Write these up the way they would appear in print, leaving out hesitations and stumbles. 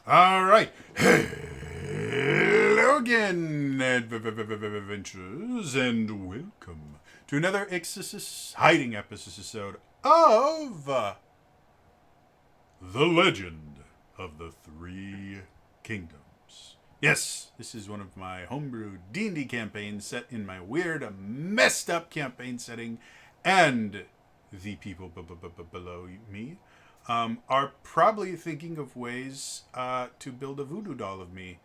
All right. Hello again, adventurers, and welcome to another exciting episode of The Legend of the Three Kingdoms. Yes, this is one of my homebrew D&D campaigns set in my weird, messed up campaign setting, and the people below me are probably thinking of ways to build a voodoo doll of me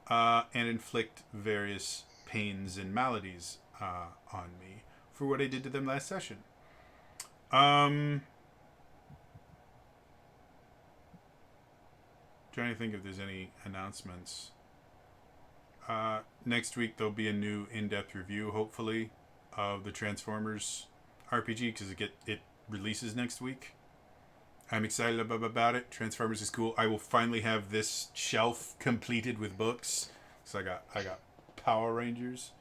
and inflict various pains and maladies on me for what I did to them last session. Trying to think if there's any announcements. Next week there'll be a new in-depth review, hopefully, of the Transformers RPG because it releases next week. I'm excited about it. Transformers is cool. I will finally have this shelf completed with books. So I got Power Rangers,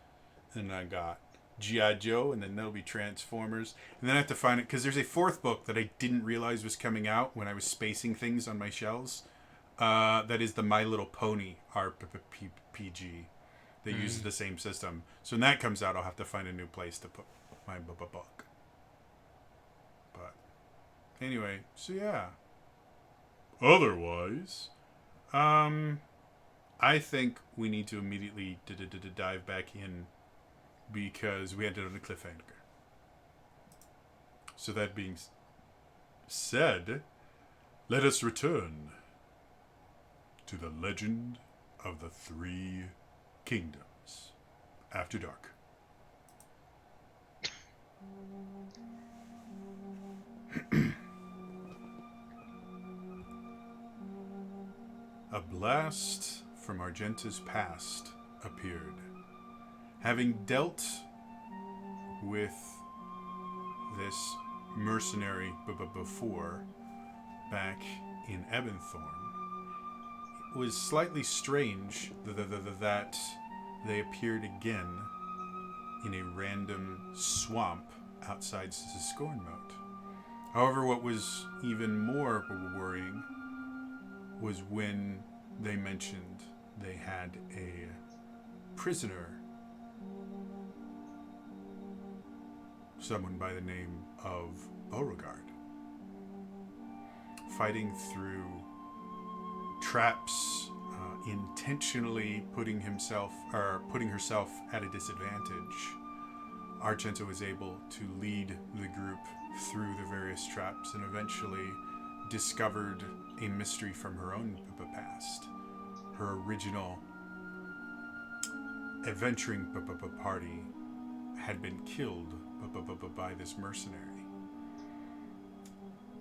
and I got G.I. Joe, and then there'll be Transformers. And then I have to find it because there's a fourth book that I didn't realize was coming out when I was spacing things on my shelves. That is the My Little Pony RPG that uses the same system. So when that comes out, I'll have to find a new place to put my book. But anyway, so yeah. Otherwise, I think we need to immediately dive back in because we ended on a cliffhanger. So that being said, let us return to the Legend of the Three Kingdoms after dark. A blast from Argenta's past appeared. Having dealt with this mercenary before back in Ebonthorn, it was slightly strange that they appeared again in a random swamp outside Scornmote. However, what was even more worrying was when they mentioned they had a prisoner, someone by the name of Beauregard, fighting through traps, intentionally putting herself at a disadvantage. Argenta was able to lead the group through the various traps and eventually discovered a mystery from her own past. Her original adventuring party had been killed by this mercenary.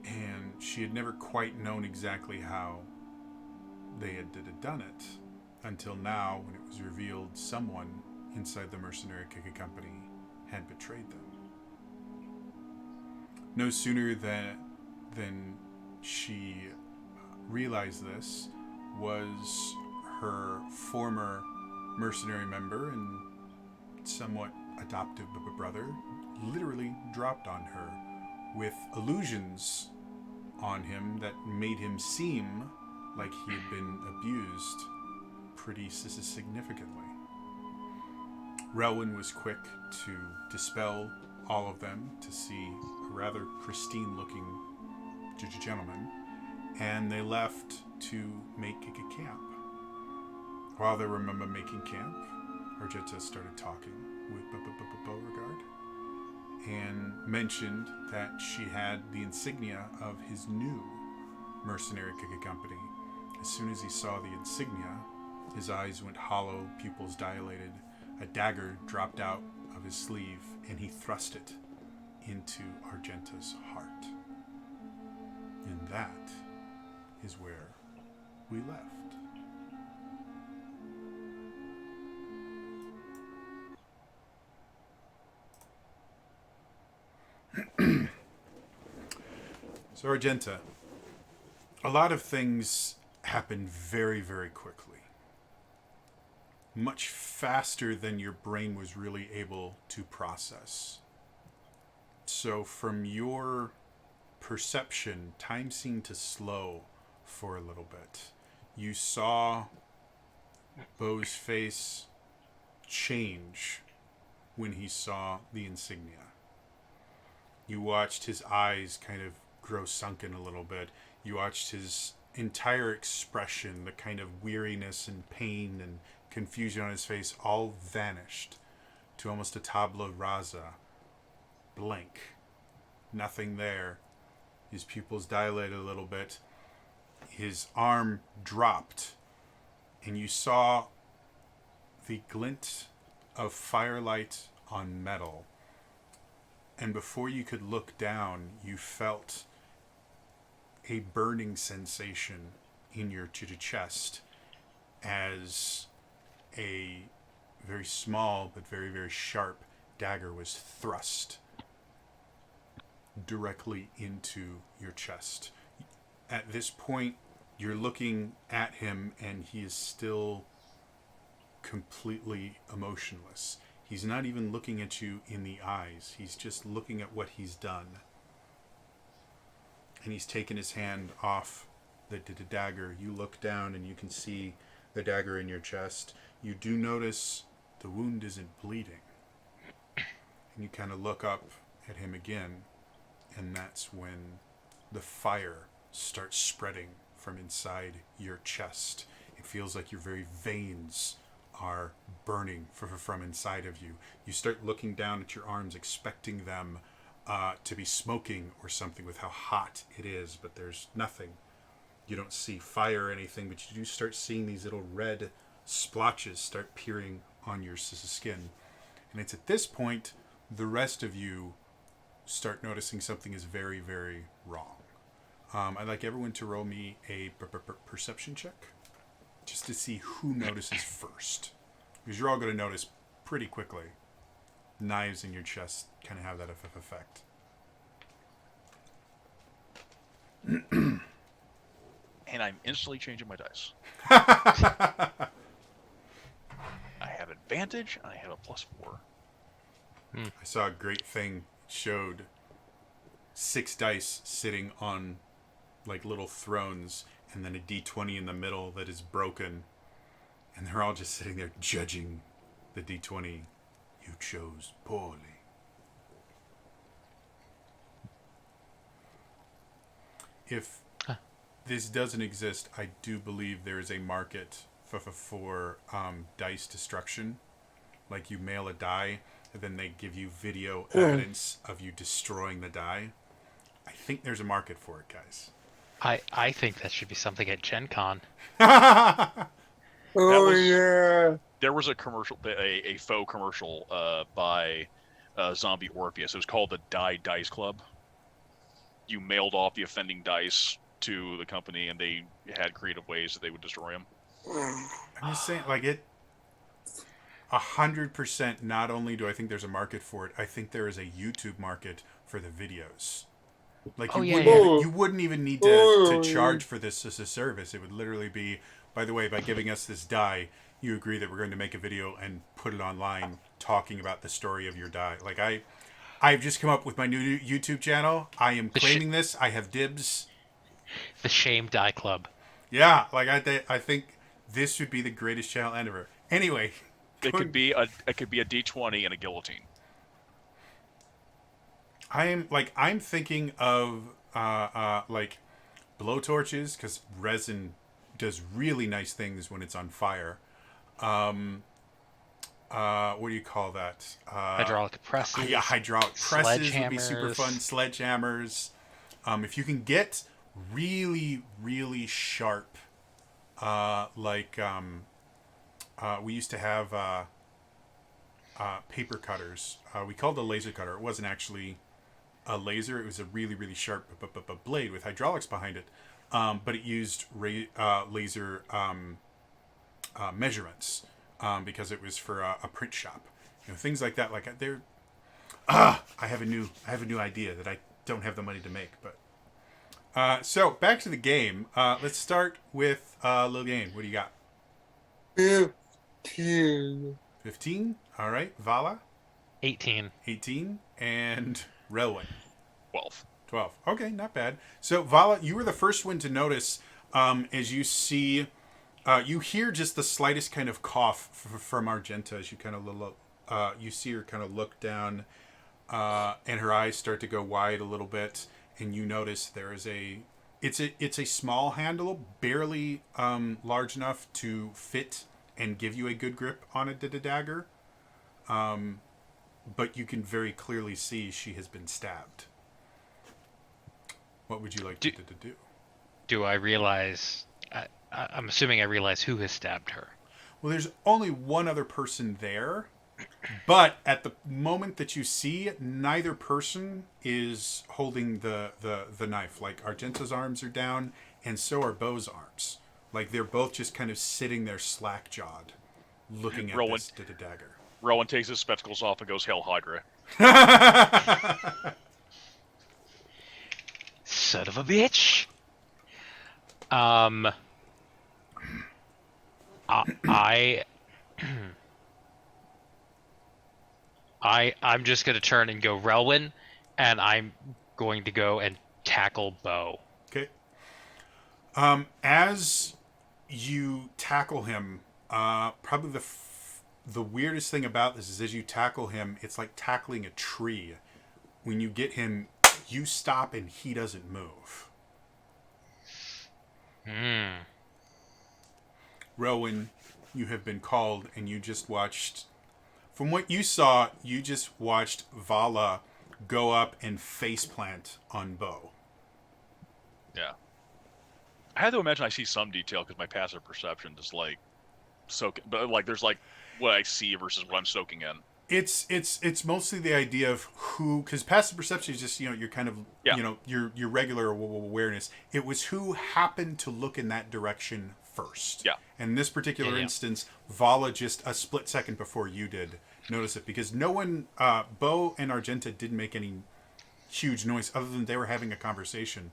And she had never quite known exactly how they had done it until now, when it was revealed someone inside the mercenary company had betrayed them. No sooner than she realized this was her former mercenary member and somewhat adoptive brother literally dropped on her with illusions on him that made him seem like he had been abused pretty significantly. Relwyn was quick to dispel all of them to see a rather pristine-looking gentleman, and they left to make a camp. While they were making camp, Argenta started talking with Beauregard and mentioned that she had the insignia of his new mercenary company. As soon as he saw the insignia, his eyes went hollow, pupils dilated, a dagger dropped out of his sleeve, and he thrust it into Argenta's heart. And that is where we left. So Argenta, a lot of things happen very, very quickly. Much faster than your brain was really able to process. So from your perception, time seemed to slow for a little bit. you saw Bo's face change when he saw the insignia. You watched his eyes kind of grow sunken a little bit. You watched his entire expression, the kind of weariness and pain and confusion on his face, all vanished to almost a tabula rasa. Blank. Nothing there. His pupils dilated a little bit. His arm dropped, and you saw the glint of firelight on metal. And before you could look down, you felt a burning sensation in your chest as a very small but very, very sharp dagger was thrust directly into your chest. At this point, you're looking at him and he is still completely emotionless. He's not even looking at you in the eyes. He's just looking at what he's done. And he's taken his hand off the dagger. You look down and you can see the dagger in your chest. You do notice the wound isn't bleeding. And you kind of look up at him again, and that's when the fire starts spreading from inside your chest. It feels like your very veins are burning from inside of you. You start looking down at your arms, expecting them to be smoking or something with how hot it is, but there's nothing. You don't see fire or anything, but you do start seeing these little red splotches start appearing on your skin. And it's at this point the rest of you start noticing something is very, very wrong. I'd like everyone to roll me a perception check, just to see who notices first. Because you're all going to notice pretty quickly. Knives in your chest kind of have that effect. And I'm instantly changing my dice. I have advantage, and I have a +4. I saw a great thing. It showed 6 dice sitting on like little thrones, and then a d20 in the middle that is broken, and they're all just sitting there judging the d20. You chose poorly. If this doesn't exist, I do believe there is a market for dice destruction. Like you mail a die, and then they give you video evidence of you destroying the die. I think there's a market for it, guys. I think that should be something at Gen Con. Yeah. There was a commercial, a faux commercial by Zombie Orpheus. It was called the Die Dice Club. You mailed off the offending dice to the company, and they had creative ways that they would destroy them. I'm just saying, like, it 100%, not only do I think there's a market for it, I think there is a YouTube market for the videos. Like, you wouldn't even need to charge for this as a service. It would literally be, by the way, by giving us this die, you agree that we're going to make a video and put it online talking about the story of your die. Like, I've just come up with my new YouTube channel. I am claiming this. I have dibs. The Shame Die Club. Yeah, like I think this would be the greatest channel ever. Anyway, it could be a D20 and a guillotine. I'm thinking of like blowtorches, because resin does really nice things when it's on fire. What do you call that? Hydraulic presses. Yeah, hydraulic presses would be super fun. Sledgehammers. If you can get really, really sharp, we used to have paper cutters. We called it a laser cutter. It wasn't actually a laser. It was a really, really sharp blade with hydraulics behind it. But it used laser measurements because it was for a print shop. You know, things like that. Like they're. I have a new idea that I don't have the money to make. But so back to the game. Let's start with Lil Gain. What do you got? 15. 15. All right. Vala. 18. 18. And Relwyn. 12. 12. Okay, not bad. So, Vala, you were the first one to notice as you see You hear just the slightest kind of cough from Argenta as you kind of look. You see her kind of look down, and her eyes start to go wide a little bit, and you notice there is it's a small handle, barely large enough to fit and give you a good grip on a dagger. But you can very clearly see she has been stabbed. What would you like to do? Do I realize? I'm assuming I realize who has stabbed her. Well, there's only one other person there, but at the moment that you see, neither person is holding the knife. Like, Argenta's arms are down, and so are Beau's arms. Like, they're both just kind of sitting there slack-jawed, looking at this dagger. Rowan takes his spectacles off and goes, "Hell Hydra." Son of a bitch. I'm just gonna turn and go Relwyn, and I'm going to go and tackle Beau. Okay. As you tackle him, probably the weirdest thing about this is as you tackle him, it's like tackling a tree. When you get him, you stop and he doesn't move. Rowan, you have been called, and you just watched. From what you saw, you just watched Vala go up and faceplant on Beau. Yeah. I had to imagine I see some detail because my passive perception is like but like there's like what I see versus what I'm soaking in. It's mostly the idea of who, because passive perception is just, you know, your kind of, you know, your regular awareness. It was who happened to look in that direction first. Yeah. And in this particular instance, Vala just a split second before you did notice it, because no one, Beau and Argenta didn't make any huge noise other than they were having a conversation.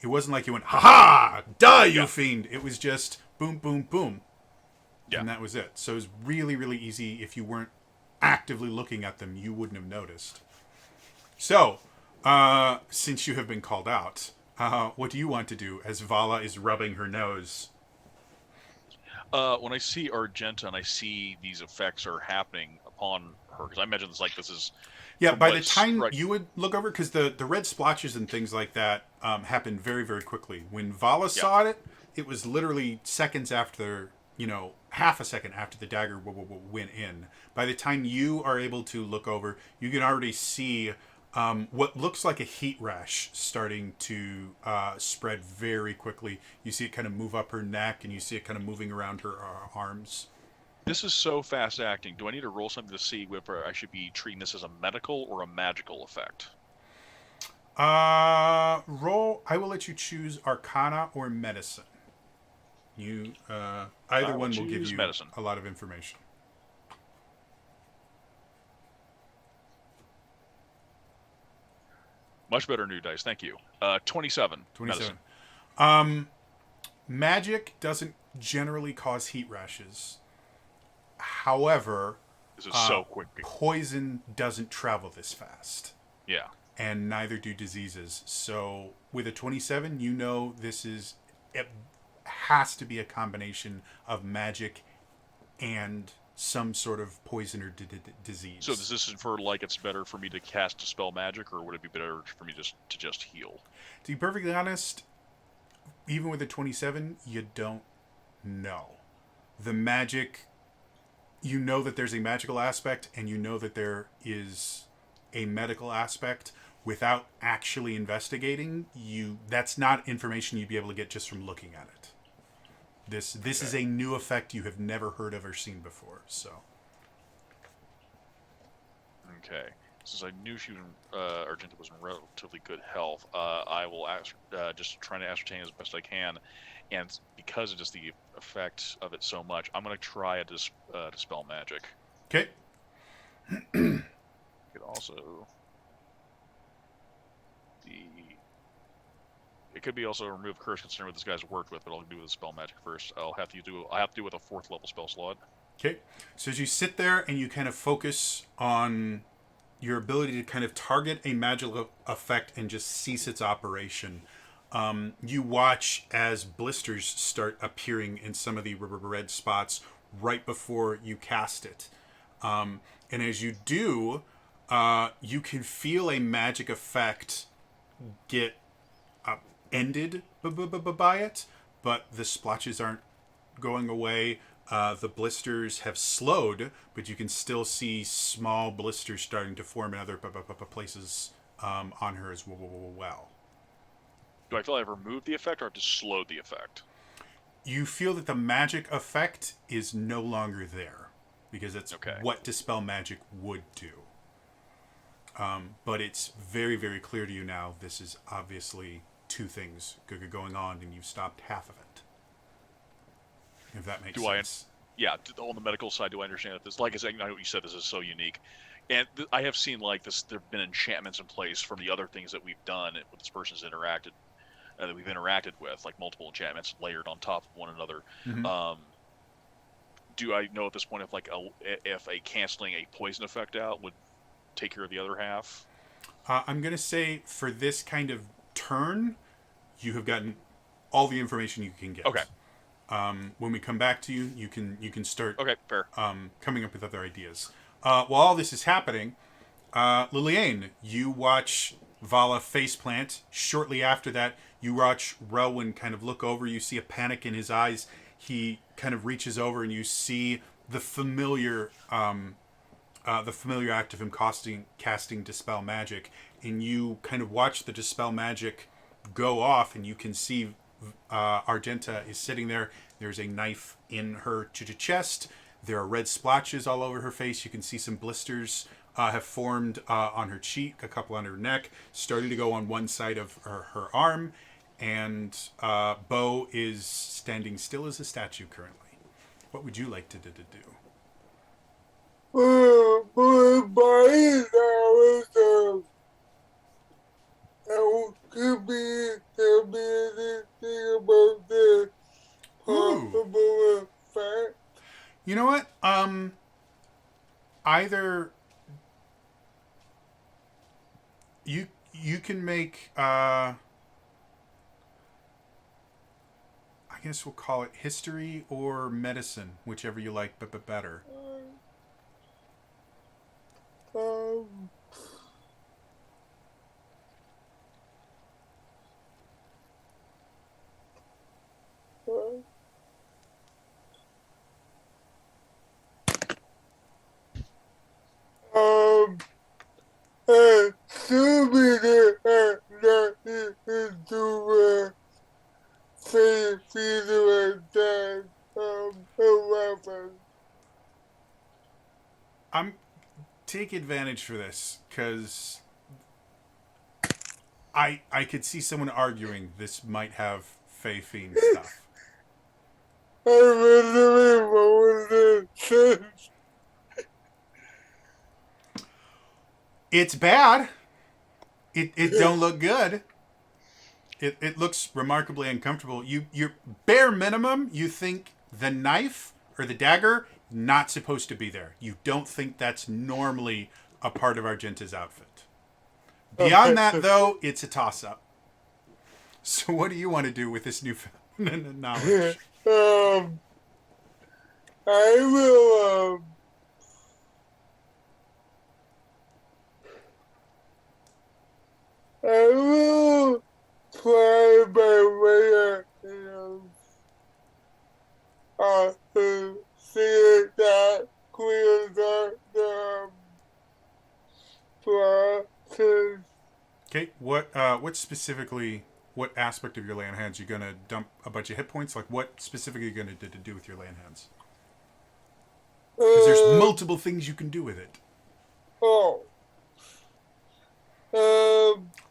It wasn't like you went, "Ha ha! Die, you fiend!" It was just boom, boom, boom. Yeah. And that was it. So it was really, really easy. If you weren't actively looking at them, you wouldn't have noticed. So, since you have been called out, what do you want to do as Vala is rubbing her nose? When I see Argenta and I see these effects are happening upon her, because I imagine this is... Yeah, by the time you would look over, because the red splotches and things like that happened very, very quickly. When Vala saw it, it was literally seconds after, you know, half a second after the dagger went in. By the time you are able to look over, you can already see what looks like a heat rash starting to spread very quickly. You see it kind of move up her neck, and you see it kind of moving around her arms. This is so fast acting. Do I need to roll something to see whether I should be treating this as a medical or a magical effect? Roll. I will let you choose Arcana or Medicine. You either one will give you medicine. A lot of information. Much better new dice, thank you. 27. 27. Magic doesn't generally cause heat rashes. However, this is so quick. Poison doesn't travel this fast. Yeah. And neither do diseases. So with a 27, you know it has to be a combination of magic and some sort of poison or disease. So does this infer like it's better for me to cast Dispel Magic, or would it be better for me to just heal? To be perfectly honest, even with a 27, you don't know. The magic, you know that there's a magical aspect, and you know that there is a medical aspect. Without actually investigating, that's not information you'd be able to get just from looking at it. This is a new effect you have never heard of or seen before. So. Okay. Since I knew Argenta was in relatively good health, I will just trying to ascertain as best I can, and because of just the effect of it so much, I'm going to try a Dispel Magic. Okay. Could also it could be also remove curse considering what this guy's worked with, but I'll do with the Spell Magic first. I have to do with a 4th level spell slot. Okay. So as you sit there and you kind of focus on your ability to kind of target a magical effect and just cease its operation, You watch as blisters start appearing in some of the red spots right before you cast it. And as you do, you can feel a magic effect get ended by it, but the splotches aren't going away. The blisters have slowed, but you can still see small blisters starting to form in other places on her as well. Do I feel I've removed the effect or I've just slowed the effect? You feel that the magic effect is no longer there because it's what Dispel Magic would do. But it's very, very clear to you now this is obviously two things going on, and you've stopped half of it. If that makes sense. On the medical side, do I understand that this, like I said, I know what you said, this is so unique. And I have seen like this, there have been enchantments in place from the other things that we've done with this person's interacted, that we've interacted with, like multiple enchantments layered on top of one another. Mm-hmm. Do I know at this point if a canceling a poison effect out would take care of the other half? I'm going to say for this kind of turn, you have gotten all the information you can get. Okay. When we come back to you, you can start. Okay, fair. Coming up with other ideas. While all this is happening, Liliane, you watch Vala faceplant. Shortly after that, you watch Relwyn kind of look over. You see a panic in his eyes. He kind of reaches over, and you see the familiar act of him casting Dispel Magic, and you kind of watch the Dispel Magic go off, and you can see Argenta is sitting there. There's a knife in her chest. There are red splotches all over her face. You can see some blisters have formed on her cheek, a couple on her neck, starting to go on one side of her arm, and Bo is standing still as a statue currently. What would you like to do? Could be anything about the possible effect. You know what? Either you can make I guess we'll call it history or medicine, whichever you like, but better. I'm take advantage for this because I could see someone arguing this might have Fey Fiend stuff. It's bad. It don't look good. It looks remarkably uncomfortable. Your bare minimum, you think the knife or the dagger not supposed to be there. You don't think that's normally a part of Argenta's outfit. Beyond that, though, it's a toss-up. So what do you want to do with this new knowledge? I will try my way to see that clears up the process. Okay, what specifically, what aspect of your land hands you gonna dump a bunch of hit points? Like, what specifically are you gonna do with your land hands? Because there's multiple things you can do with it.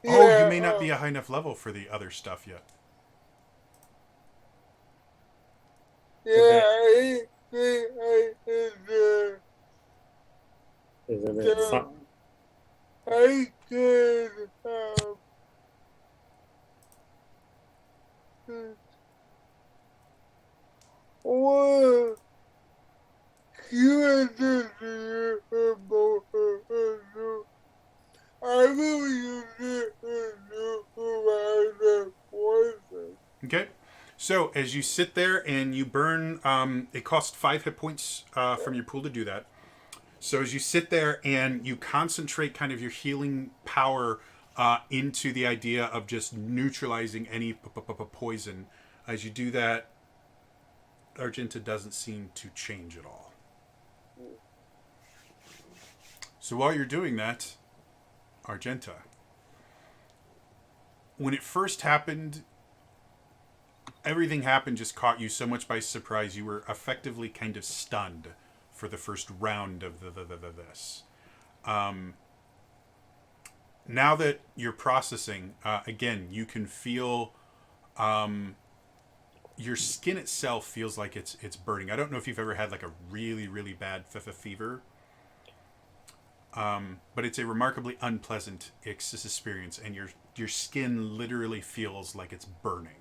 You may not be a high enough level for the other stuff yet. I could or you I will use it around the So as you sit there and you burn, it costs 5 hit points from your pool to do that. So as you sit there and you concentrate kind of your healing power into the idea of just neutralizing any poison, as you do that, Argenta doesn't seem to change at all. So while you're doing that, Argenta, when it first happened, everything happened just caught you so much by surprise. You were effectively kind of stunned for the first round of this. Now that you're processing, again, you can feel your skin itself feels like it's burning. I don't know if you've ever had like a really, really bad fever, but it's a remarkably unpleasant experience, and your skin literally feels like it's burning.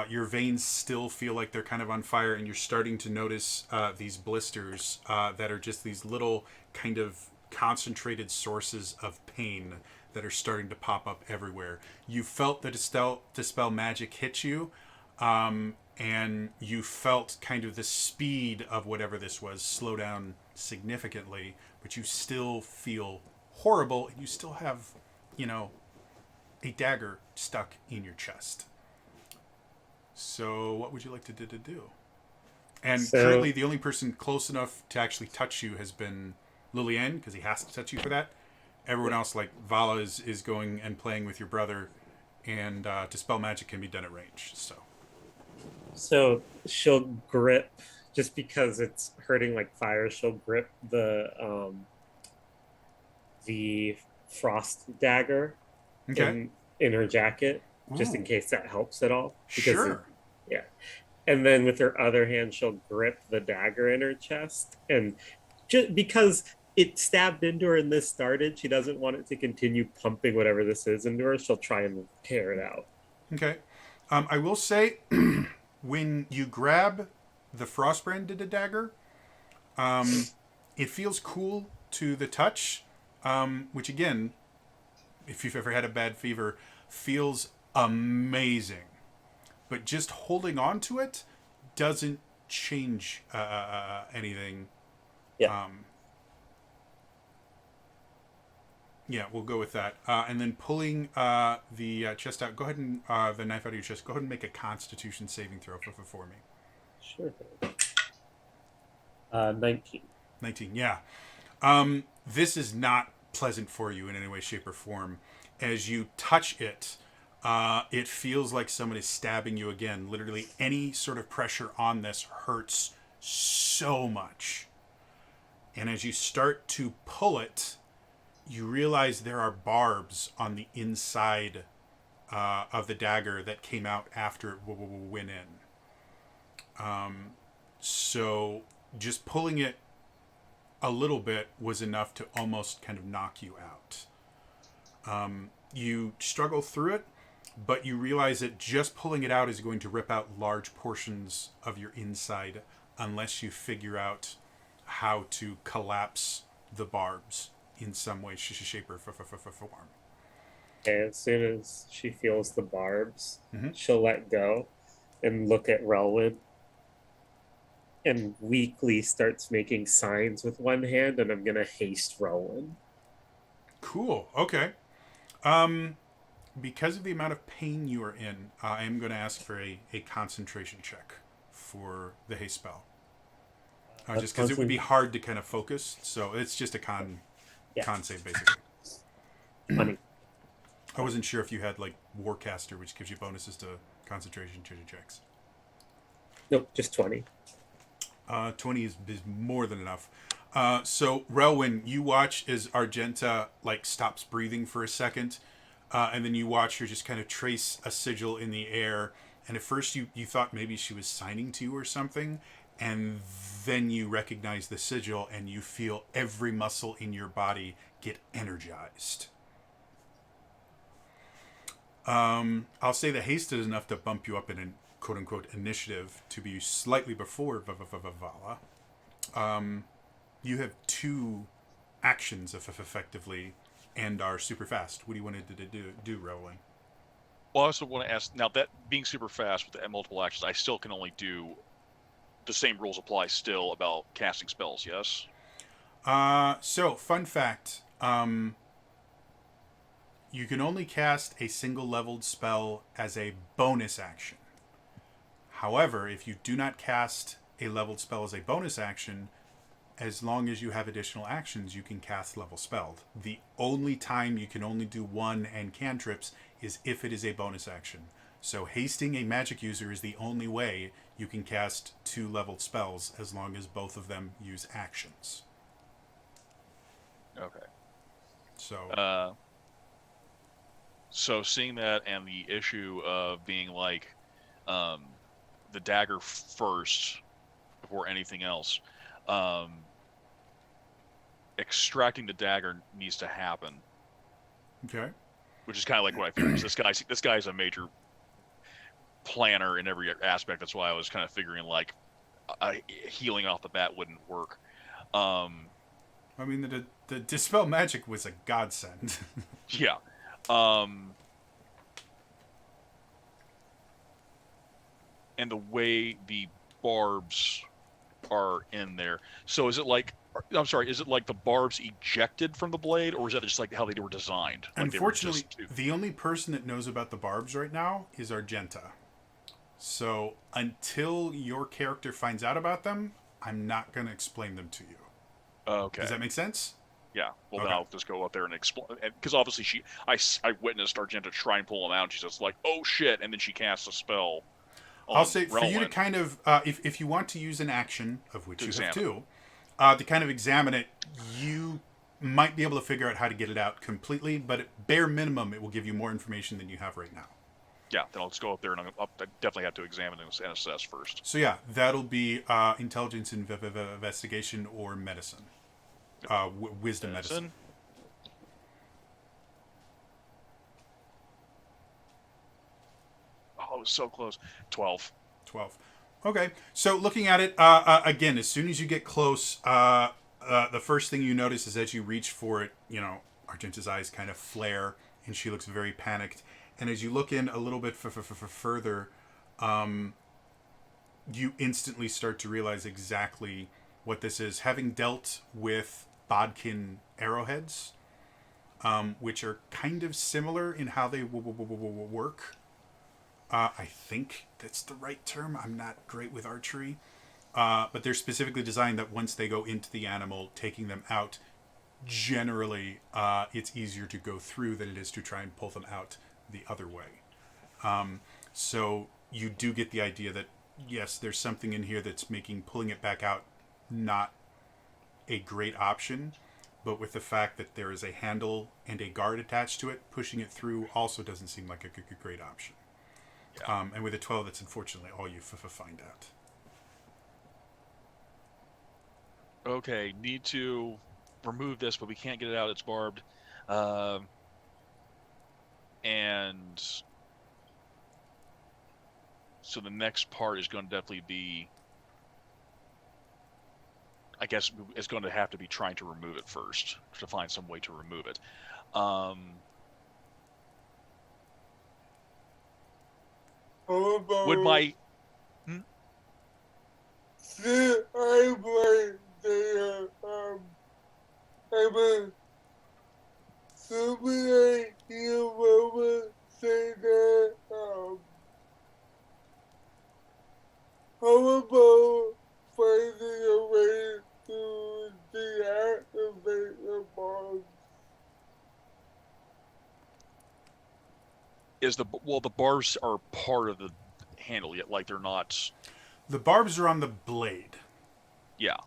Your veins still feel like they're kind of on fire, and you're starting to notice these blisters that are just these little kind of concentrated sources of pain that are starting to pop up everywhere. You felt the dispel magic hit you, and you felt kind of the speed of whatever this was slow down significantly, but you still feel horrible, and you still have, a dagger stuck in your chest. So what would you like to do? And currently the only person close enough to actually touch you has been Lillian, because he has to touch you for that. Everyone else, like Vala, is going and playing with your brother, and dispel magic can be done at range. So she'll grip, just because it's hurting like fire, she'll grip the frost dagger in her jacket, just in case that helps at all. Sure. Yeah. And then with her other hand, she'll grip the dagger in her chest. And just because it stabbed into her and this started, she doesn't want it to continue pumping whatever this is into her. She'll try and tear it out. Okay. I will say, when you grab the Frostbranded dagger, it feels cool to the touch, which again, if you've ever had a bad fever, feels amazing. But just holding on to it doesn't change anything. Yeah. Yeah, we'll go with that. And then pulling the chest out, go ahead and the knife out of your chest. Go ahead and make a Constitution saving throw for me. Sure. 19. 19, yeah. This is not pleasant for you in any way, shape, or form. As you touch it, it feels like someone is stabbing you again. Literally, any sort of pressure on this hurts so much. And as you start to pull it, you realize there are barbs on the inside of the dagger that came out after it went in. So just pulling it a little bit was enough to almost kind of knock you out. You struggle through it, but you realize that just pulling it out is going to rip out large portions of your inside unless you figure out how to collapse the barbs in some way, shape, or form. And as soon as she feels the barbs, she'll let go and look at Relwyn, and weakly starts making signs with one hand, and I'm going to haste Relwyn. Cool. Okay. Because of the amount of pain you are in, I am going to ask for a concentration check for the haste spell. Just because it would be hard to kind of focus, so it's just a con save, basically. 20. I wasn't sure if you had, like, Warcaster, which gives you bonuses to concentration checks. Nope, just 20. 20 is more than enough. So, Relwyn, you watch as Argenta, like, stops breathing for a second, and then you watch her just kind of trace a sigil in the air, and at first you thought maybe she was signing to you or something, and then you recognize the sigil, and you feel every muscle in your body get energized. I'll say the haste is enough to bump you up in an quote-unquote initiative to be slightly before Vala. You have 2 actions effectively and are super fast. What do you want to do, Rowling? Well, I also want to ask now that being super fast with the multiple actions, I still can only do the same rules apply still about casting spells. Yes. So fun fact. You can only cast a single leveled spell as a bonus action. However, if you do not cast a leveled spell as a bonus action, as long as you have additional actions, you can cast level spelled. The only time you can only do one and cantrips is if it is a bonus action. So hasting a magic user is the only way you can cast 2 leveled spells as long as both of them use actions. Okay. So So seeing that and the issue of being like the dagger first before anything else, extracting the dagger needs to happen. okay. Which is kind of like what I figured. 'Cause this guy is a major planner in every aspect. That's why I was kind of figuring like healing off the bat wouldn't work. I mean, the dispel magic was a godsend. Yeah. And the way the barbs are in there. So is it like, I'm sorry, is it like the barbs ejected from the blade, or is that just like how they were designed? Like Unfortunately, the only person that knows about the barbs right now is Argenta. So until your character finds out about them, I'm not going to explain them to you. Okay. Does that make sense? Yeah. Well, Okay. then I'll just go up there and explain. Because obviously I witnessed Argenta try and pull him out. And she's just like, oh shit. And then she casts a spell. I'll say for you to Relwyn. kind of, if you want to use an action, of which To you have examine. two, to kind of examine it, you might be able to figure out how to get it out completely, but at bare minimum, it will give you more information than you have right now. Yeah, then I'll just go up there and I definitely have to examine and assess first. So yeah, that'll be intelligence, investigation, or medicine. Wisdom medicine. Oh, it was so close. 12. 12. Okay, so looking at it, again, as soon as you get close, the first thing you notice is as you reach for it, Argenta's eyes kind of flare, and she looks very panicked. And as you look in a little bit further, you instantly start to realize exactly what this is. Having dealt with Bodkin arrowheads, which are kind of similar in how they work. I think that's the right term. I'm not great with archery. But they're specifically designed that once they go into the animal, taking them out, generally, it's easier to go through than it is to try and pull them out the other way. So you do get the idea that, yes, there's something in here that's making pulling it back out not a great option. But with the fact that there is a handle and a guard attached to it, pushing it through also doesn't seem like a great option. Yeah. And with a 12, that's unfortunately all you find out. Okay, need to remove this, but we can't get it out. It's barbed. And so the next part is going to definitely be, I guess it's going to have to be trying to remove it first, to find some way to remove it. Would my... See, I play the, I'm a super hero say that, how about finding a way to deactivate the bomb? the barbs are part of the handle, yet like they're not... The barbs are on the blade. Yeah.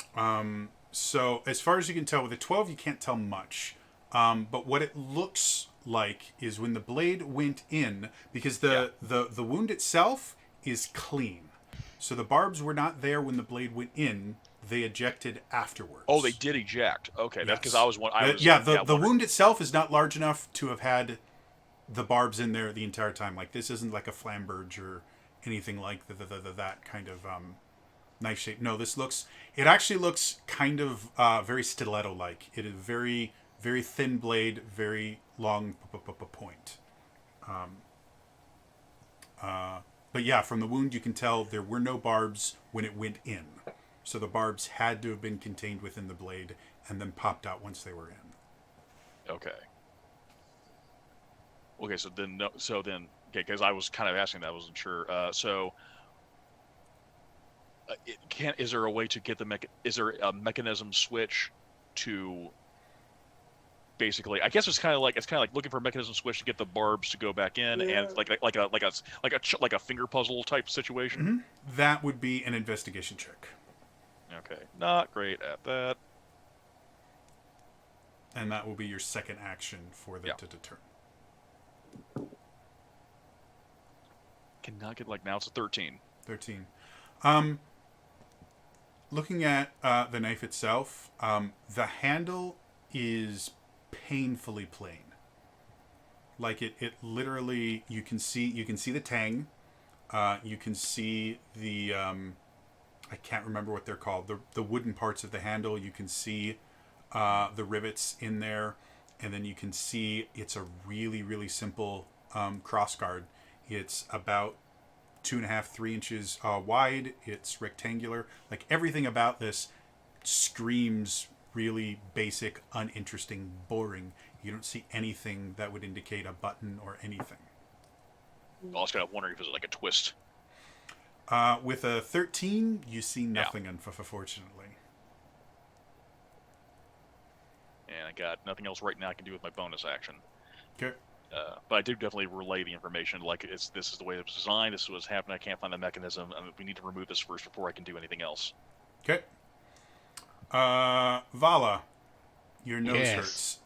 So as far as you can tell, with a 12, you can't tell much. But what it looks like is when the blade went in, because the wound itself is clean. So the barbs were not there when the blade went in. They ejected afterwards. Oh, they did eject. Okay, Yes. that's because I was one. The wound itself is not large enough to have had the barbs in there the entire time. Like, this isn't like a flamberge or anything like that kind of knife shape. No, it actually looks kind of very stiletto-like. It is very, very thin blade, very long point. But yeah, from the wound you can tell there were no barbs when it went in. So the barbs had to have been contained within the blade and then popped out once they were in. Okay. Okay, so then, okay, because I was kind of asking that, I wasn't sure. Is there a way to get is there a mechanism switch to basically? I guess it's kind of like looking for a mechanism switch to get the barbs to go back in, Yeah. and like a finger puzzle type situation. Mm-hmm. That would be an investigation check. Okay, not great at that. And that will be your second action for them to determine. Cannot get now it's a 13. 13. Looking at the knife itself, the handle is painfully plain. Like it literally, you can see the tang, you can see the I can't remember what they're called, the wooden parts of the handle. You can see the rivets in there, and then you can see it's a really, really simple crossguard. It's about 2.5, 3 inches wide. It's rectangular. Like everything about this screams really basic, uninteresting, boring. You don't see anything that would indicate a button or anything. I was kind of wondering if it was like a twist. With a 13, you see nothing, unfortunately. And I got nothing else right now I can do with my bonus action. Okay. But I do definitely relay the information. Like, this is the way it was designed. This is what's happening. I can't find the mechanism. We need to remove this first before I can do anything else. Okay. Vala, your nose hurts.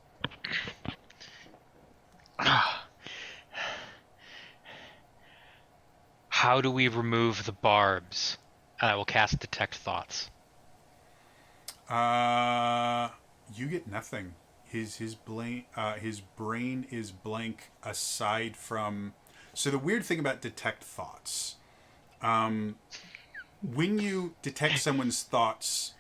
How do we remove the barbs? And I will cast Detect Thoughts. You get nothing. His brain is blank aside from. So the weird thing about Detect Thoughts, when you detect someone's thoughts,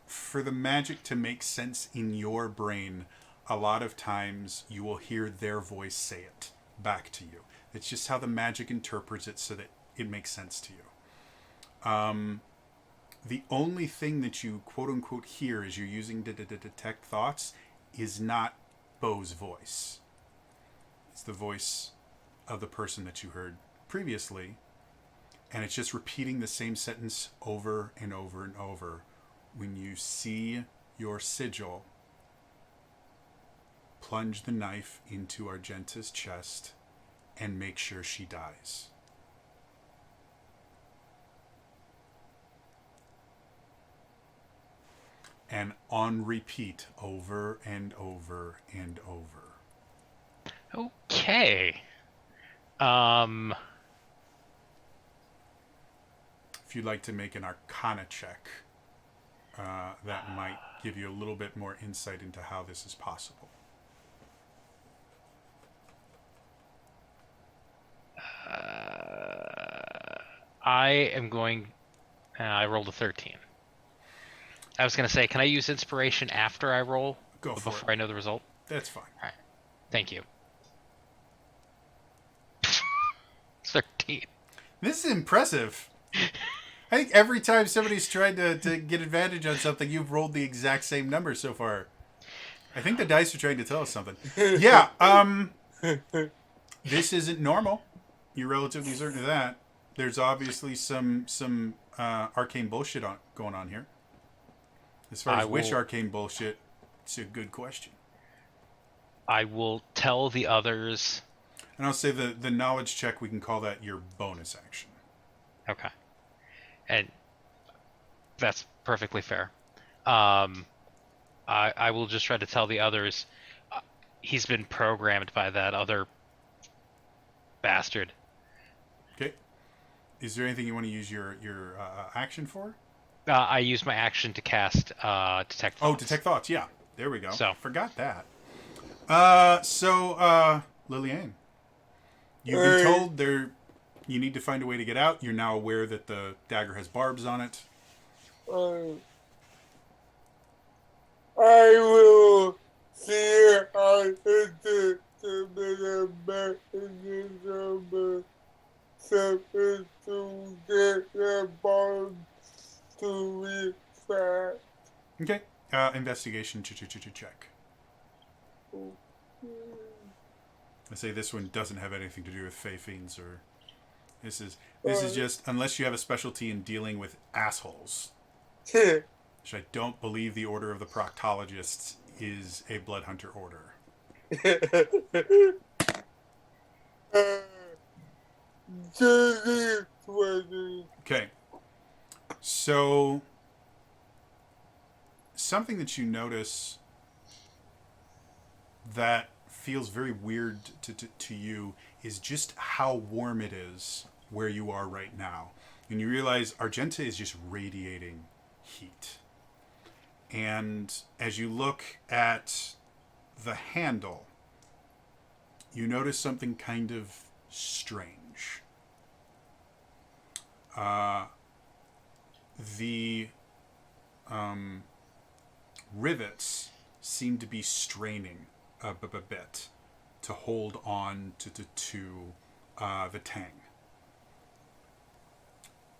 for the magic to make sense in your brain, a lot of times you will hear their voice say it back to you. It's just how the magic interprets it so that it makes sense to you. The only thing that you quote unquote hear as you're using to detect thoughts is not Bo's voice. It's the voice of the person that you heard previously, and it's just repeating the same sentence over and over and over. When you see your sigil, plunge the knife into Argenta's chest and make sure she dies. And on repeat, over and over and over. Okay. If you'd like to make an Arcana check, that might give you a little bit more insight into how this is possible. I am going. I rolled a 13. I was going to say, can I use inspiration after I roll? Go for before it. I know the result? That's fine. All right. Thank you. 13. This is impressive. I think every time somebody's tried to get advantage on something, you've rolled the exact same number so far. I think the dice are trying to tell us something. Yeah, this isn't normal. You're relatively certain of that. There's obviously some arcane bullshit going on here. As far as which arcane bullshit, it's a good question. I will tell the others. And I'll say the knowledge check, we can call that your bonus action. Okay. And that's perfectly fair. I will just try to tell the others he's been programmed by that other bastard. Okay. Is there anything you want to use your action for? I use my action to cast Detect Thoughts. Oh, Detect Thoughts, yeah. There we go. So. Forgot that. Liliane, you've been told you need to find a way to get out. You're now aware that the dagger has barbs on it. I will see how to something to get the bomb to retract. Okay. Investigation check. I say this one doesn't have anything to do with Fey Fiends or... This is just, unless you have a specialty in dealing with assholes, which I don't believe the Order of the Proctologists is a blood hunter order. Okay. So, something that you notice that feels very weird to you is just how warm it is where you are right now. And you realize Argenta is just radiating heat. And as you look at the handle, you notice something kind of strange. The rivets seem to be straining a bit to hold on to the tang.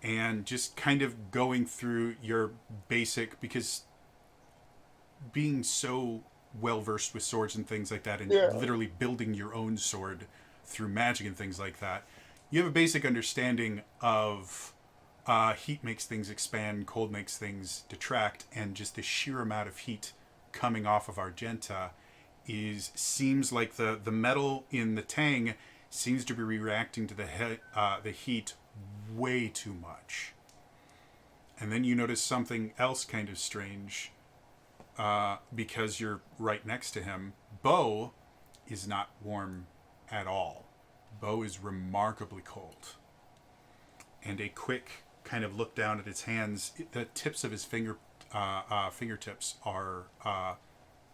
And just kind of going through your basic, because being so well versed with swords and things like that, and literally building your own sword through magic and things like that, you have a basic understanding of heat makes things expand, cold makes things detract, and just the sheer amount of heat coming off of Argenta seems like the metal in the tang seems to be reacting to the heat way too much. And then you notice something else kind of strange, because you're right next to him. Bo is not warm at all. Bo is remarkably cold. And a quick kind of look down at his hands, the tips of his fingertips are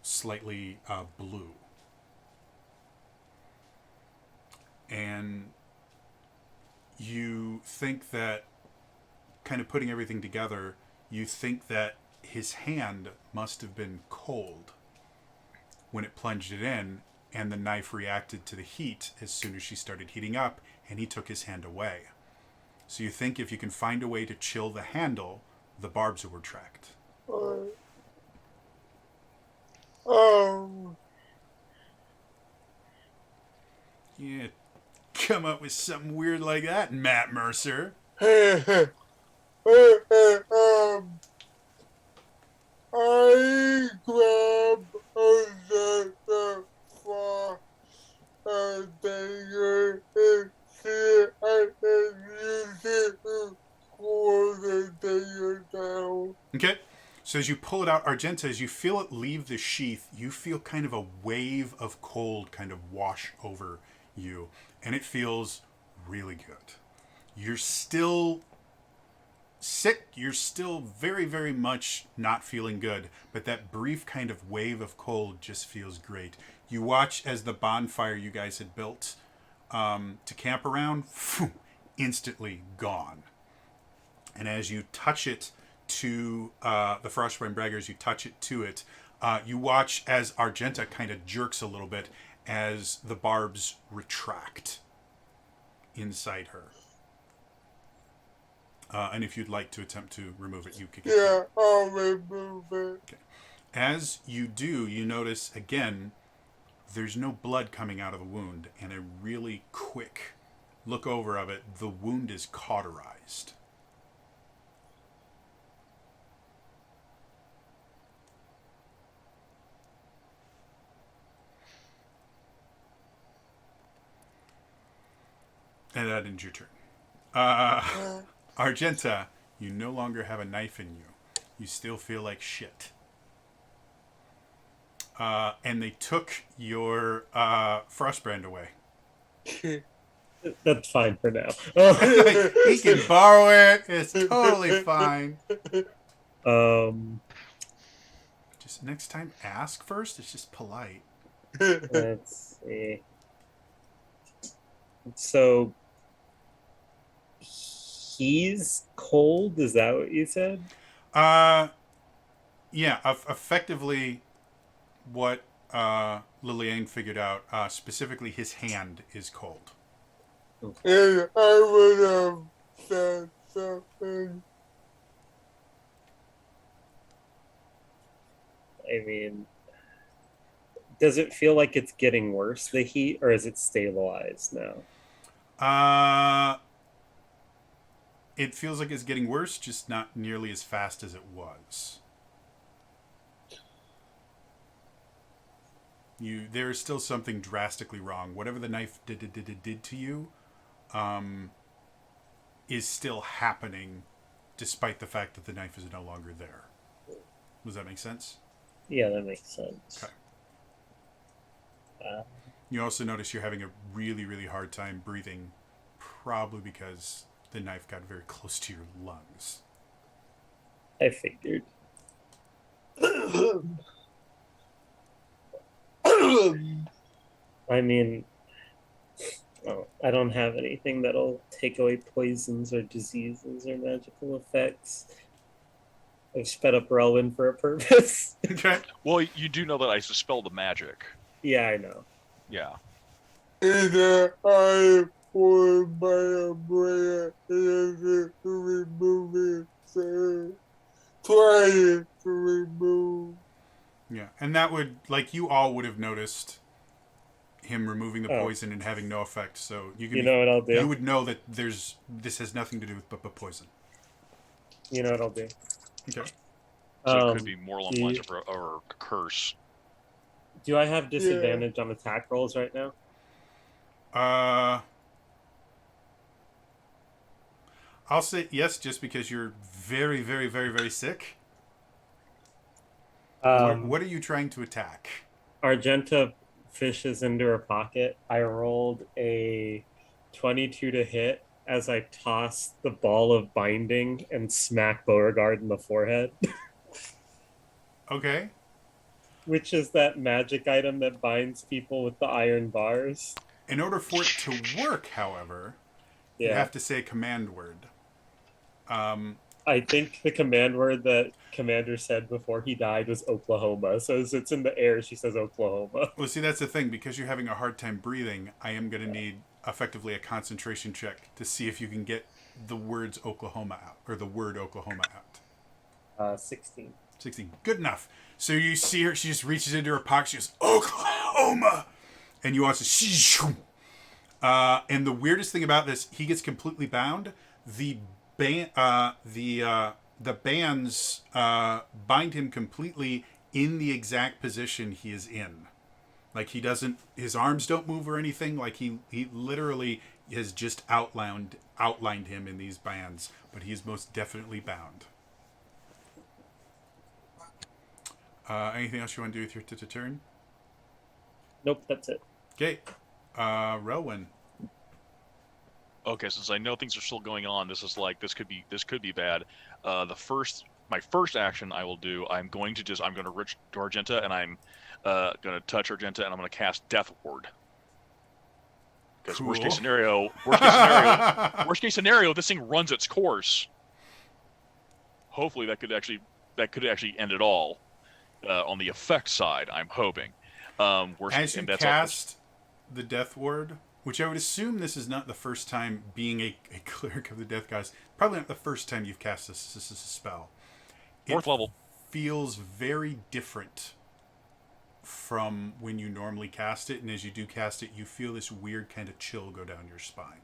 slightly blue. And you think that, kind of putting everything together, you think that his hand must have been cold when it plunged it in, and the knife reacted to the heat as soon as she started heating up, and he took his hand away. So you think if you can find a way to chill the handle, the barbs will retract. Yeah, come up with something weird like that, Matt Mercer. I grab the far dagger and see I can use it to pull the dagger down. Okay. So as you pull it out, Argenta, as you feel it leave the sheath, you feel kind of a wave of cold kind of wash over you. And it feels really good. You're still sick. You're still very, very much not feeling good. But that brief kind of wave of cold just feels great. You watch as the bonfire you guys had built to camp around, instantly gone. And as you touch it to the Frostbrand Braggers, you touch it to it, you watch as Argenta kind of jerks a little bit as the barbs retract inside her. And if you'd like to attempt to remove it, you could get Yeah, I'll remove it. Okay. As you do, you notice again, there's no blood coming out of the wound, and a really quick look over of it, the wound is cauterized. And that ends your turn. Argenta, you no longer have a knife in you. You still feel like shit. And they took your Frostbrand away. That's fine for now. He can borrow it. It's totally fine. Just next time, ask first. It's just polite. Let's see. So he's cold. Is that what you said? Yeah. Effectively, what Liliane figured out, specifically his hand is cold. And I would have said something. I mean, does it feel like it's getting worse, the heat, or is it stabilized now? It feels like it's getting worse, just not nearly as fast as it was. There is still something drastically wrong. Whatever the knife did to you, is still happening, despite the fact that the knife is no longer there. Does that make sense? Yeah, that makes sense. Okay. Uh, You also notice you're having a really, really hard time breathing, probably because the knife got very close to your lungs. I figured. I mean, I don't have anything that'll take away poisons or diseases or magical effects. I've sped up Relwyn for a purpose. Okay. Well, you do know that I dispel the magic. Yeah, I know. Yeah. And I would buy a brand and remove it. So try to remove. Yeah, and that would, like, you all would have noticed him removing the poison and having no effect. So you know what I'll do? You would know that this has nothing to do with but poison. You know what I'll do? Okay. So it could be more along the lines of or a curse. Do I have disadvantage on attack rolls right now? I'll say yes, just because you're very, very, very, very sick. What are you trying to attack? Argenta fishes into her pocket. I rolled a 22 to hit as I tossed the ball of binding and smack Beauregard in the forehead. Okay. Which is that magic item that binds people with the iron bars. In order for it to work, however, you have to say a command word. I think the command word that Commander said before he died was Oklahoma. So as it's in the air, she says Oklahoma. Well, see, that's the thing. Because you're having a hard time breathing, I am going to need effectively a concentration check to see if you can get the words Oklahoma out, or the word Oklahoma out. 16. 16. Good enough. So you see her, she just reaches into her pocket, she goes, Oklahoma! And you watch it. And the weirdest thing about this, he gets completely bound. The bands bind him completely in the exact position he is in. Like, his arms don't move or anything. Like, he literally has just outlined him in these bands, but he is most definitely bound. Anything else you want to do with your turn? Nope, that's it. Okay. Relwyn. Okay, since I know things are still going on, this could be bad. My first action I will do, I'm going to reach to Argenta, and I'm going to touch Argenta, and I'm going to cast Death Ward. Because cool. worst case scenario, this thing runs its course. Hopefully, that could actually end it all. On the effect side, I'm hoping. As you cast the Death Ward, which I would assume this is not the first time being a cleric of the Death Gods. Probably not the first time you've cast this spell. Fourth level. Feels very different from when you normally cast it, and as you do cast it, you feel this weird kind of chill go down your spine.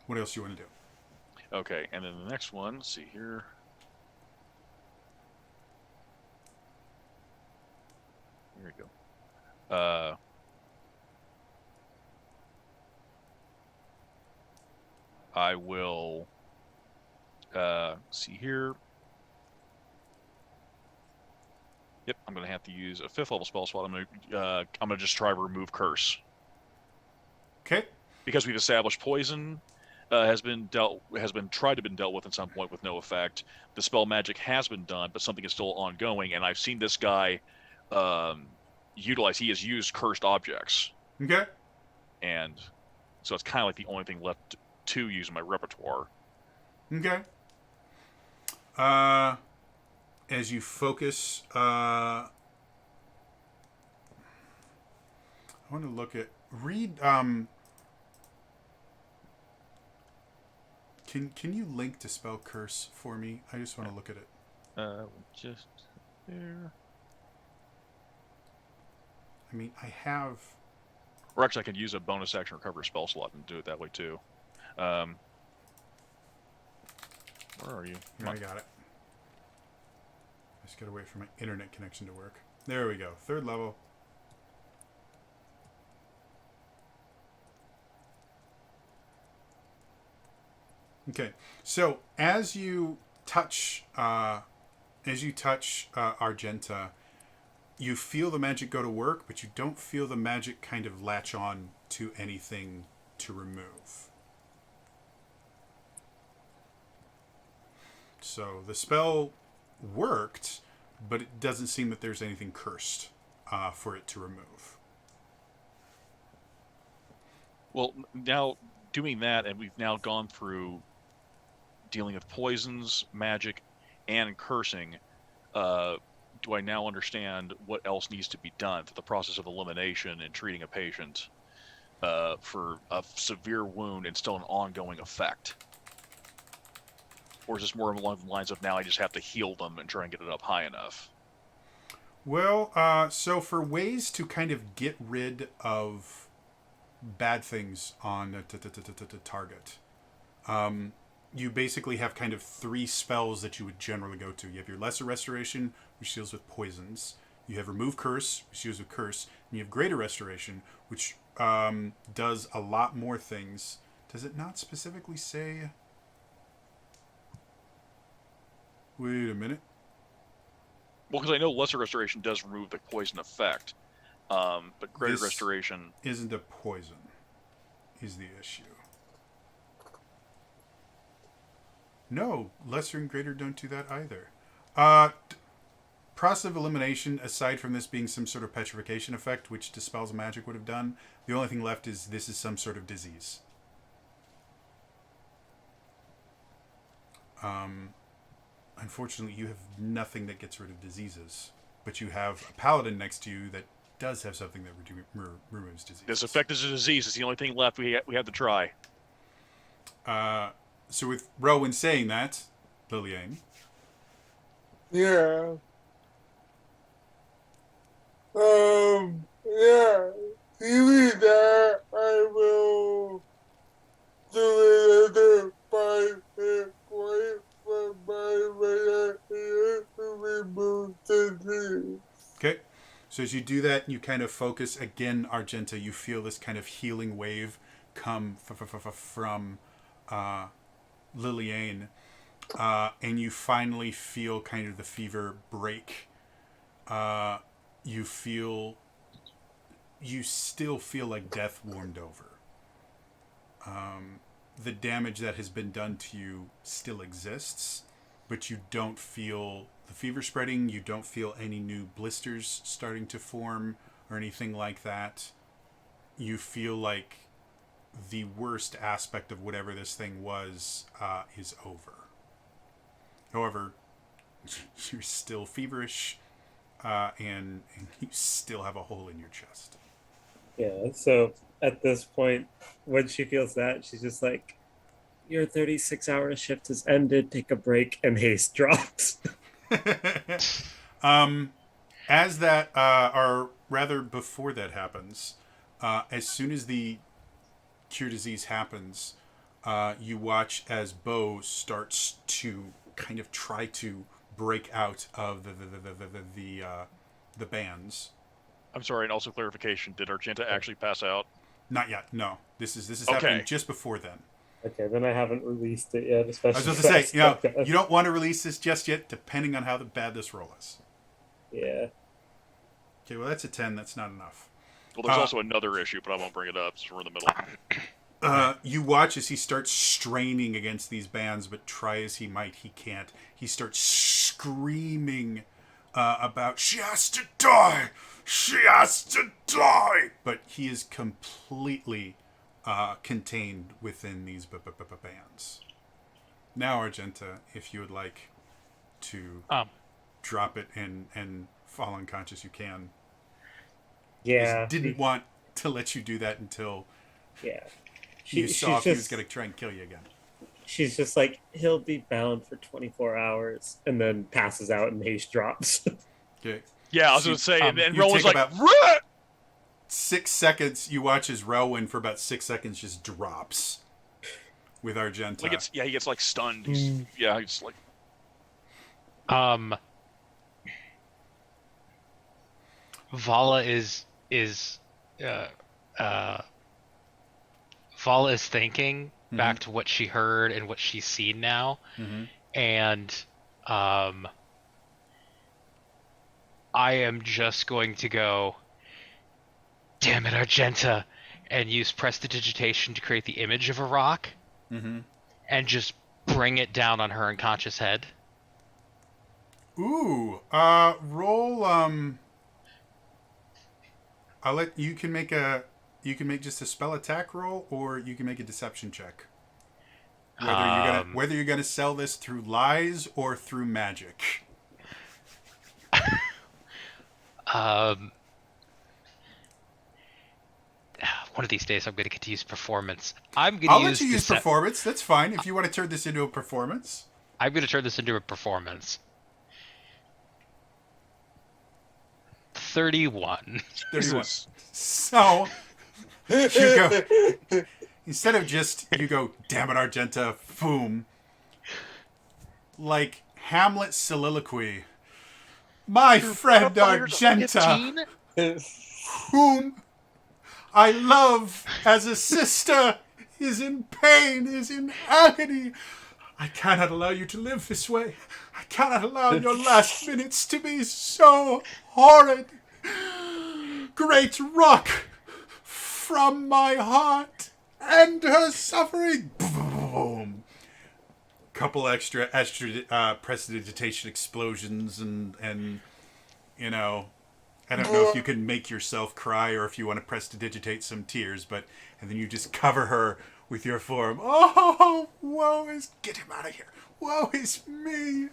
What else do you want to do? Okay, and then the next one, let's see here. Here we go. I will see here. Yep, I'm gonna have to use a 5th level spell slot. I'm gonna just try to remove curse. Okay. Because we've established poison has been tried to been dealt with at some point with no effect. The spell magic has been done, but something is still ongoing, and I've seen this guy utilize. He has used cursed objects. Okay. And so it's kind of like the only thing left to use in my repertoire. Okay. As you focus, I want to read Can you link Dispel Curse for me? I just want to look at it. Just there. I mean, I have... Or actually, I could use a bonus action recover spell slot and do it that way, too. Where are you? Here, I got it. Just gotta wait for my internet connection to work. There we go. 3rd level. Okay, so as you touch Argenta, you feel the magic go to work, but you don't feel the magic kind of latch on to anything to remove. So the spell worked, but it doesn't seem that there's anything cursed for it to remove. Well, now doing that, and we've now gone through dealing with poisons, magic, and cursing, do I now understand what else needs to be done for the process of elimination and treating a patient for a severe wound and still an ongoing effect? Or is this more along the lines of now I just have to heal them and try and get it up high enough? Well, so for ways to kind of get rid of bad things on a target, you basically have kind of 3 spells that you would generally go to. You have your Lesser Restoration, which deals with poisons. You have Remove Curse, which deals with curse. And you have Greater Restoration, which does a lot more things. Does it not specifically say... Wait a minute. Well, because I know Lesser Restoration does remove the poison effect, but Greater This Restoration... isn't a poison, is the issue. No, Lesser and Greater don't do that either. Process of elimination, aside from this being some sort of petrification effect, which Dispels Magic would have done, the only thing left is this is some sort of disease. Unfortunately, you have nothing that gets rid of diseases, but you have a paladin next to you that does have something that removes disease. This effect is a disease. It's the only thing left we have to try. So with Rowan saying that, Liliane. Yeah. Yeah. Even that, I will do another 5 hit point from my right here to remove the disease. Okay. So as you do that, you kind of focus again, Argenta. You feel this kind of healing wave come from Liliane, and you finally feel kind of the fever break. You still feel like death warmed over. The damage that has been done to you still exists, but you don't feel the fever spreading. You don't feel any new blisters starting to form or anything like that. You feel like the worst aspect of whatever this thing was is over. However, you're still feverish, and you still have a hole in your chest. Yeah, so at this point, when she feels that, she's just like, your 36-hour shift has ended, take a break, and haste drops. As that, or rather before that happens, as soon as the cure disease happens, you watch as Bo starts to kind of try to break out of the bands. I'm sorry, and also clarification: did Argenta actually pass out? Not yet. No, this is Okay. happening just before then. Okay, then I haven't released it yet. Especially I was about to say, you don't want to release this just yet, depending on how bad this roll is. Yeah. Okay, well that's a 10. That's not enough. Well, there's also another issue, but I won't bring it up since we're in the middle. You watch as he starts straining against these bands, but try as he might, he can't. He starts screaming about, she has to die! She has to die! But he is completely contained within these bands. Now, Argenta, if you would like to drop it and fall unconscious, you can. Yeah. Just didn't want to let you do that until Yeah. you saw if he was just going to try and kill you again. she's just like, he'll be bound for 24 hours, and then passes out and haste drops. Okay. Yeah, I was So going to say, and you Rowan's take like, about- "Ruh!" 6 seconds. You watch as Relwyn for about 6 seconds just drops with Argenta. Like he gets like stunned. He's like, Vala is Vala is thinking back to what she heard and what she's seen now, and I am just going to go, damn it, Argenta, and use prestidigitation to create the image of a rock, and just bring it down on her unconscious head. Ooh, roll. I'll let you can make just a spell attack roll, or you can make a deception check. Whether you're gonna sell this through lies or through magic. One of these days, I'm going to get to use performance. I'll let you use performance. That's fine if you want to turn this into a performance. I'm going to turn this into a performance. 31. 31. So you go instead of just you go, damn it, Argenta, boom. Like Hamlet's soliloquy. My friend Argenta, whom I love as a sister, is in pain, is in agony. I cannot allow you to live this way. I cannot allow your last minutes to be so horrid. Great rock, from my heart, end her suffering. Boom. Couple extra prestidigitation explosions and you know, I don't know if you can make yourself cry or if you want to prestidigitate some tears, and then you just cover her with your form. Oh, woe is, get him out of here. Woe is me.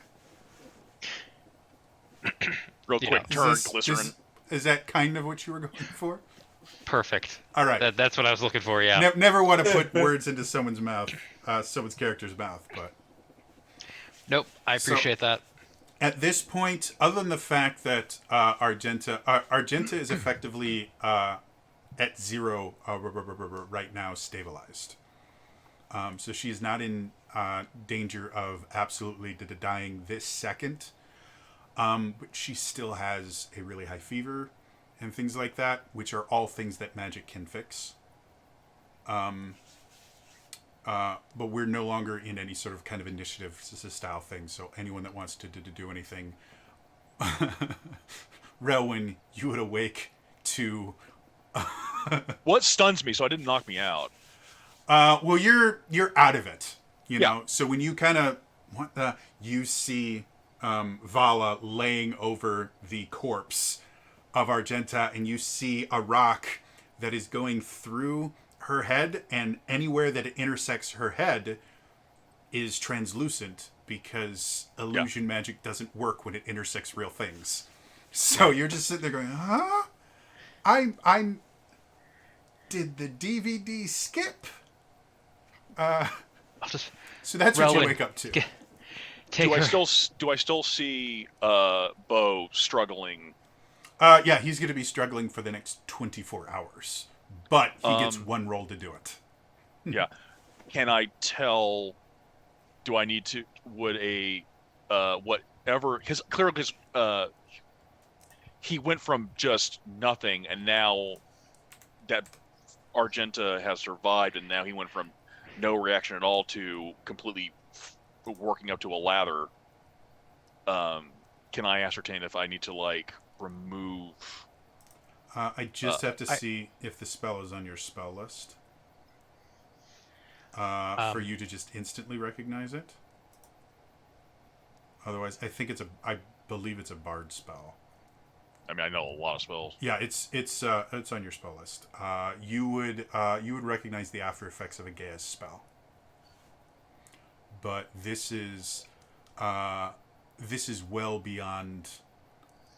real quick, turn glycerin. Is that kind of what you were going for? Perfect. All right. That's what I was looking for, yeah. Never want to put words into someone's mouth, someone's character's mouth, but... Nope, I appreciate that. At this point, other than the fact that Argenta is effectively at 0 right now, stabilized. So she is not in danger of absolutely dying this second. But she still has a really high fever and things like that, which are all things that magic can fix. But we're no longer in any sort of kind of initiative style thing. So anyone that wants to do anything, Relwyn, you would awake to. What stuns me, so it didn't knock me out. Well, you're out of it, you know. So when you kind of you see Vala laying over the corpse of Argenta, and you see a rock that is going through her head, and anywhere that it intersects her head is translucent because illusion magic doesn't work when it intersects real things. So you're just sitting there going, huh? I'm did the DVD skip? So that's what you wake up to. Do I still see Bo struggling? Yeah, he's going to be struggling for the next 24 hours. But he gets one roll to do it. Yeah. Can I tell... Do I need to... Would a... whatever... Because clearly he went from just nothing, and now that Argenta has survived, and now he went from no reaction at all to completely working up to a lather. Can I ascertain if I need to, like, remove... I just have to see if the spell is on your spell list. For you to just instantly recognize it. Otherwise, I believe it's a bard spell. I mean, I know a lot of spells. Yeah, it's on your spell list. You would recognize the after effects of a Gaius spell. But this is well beyond.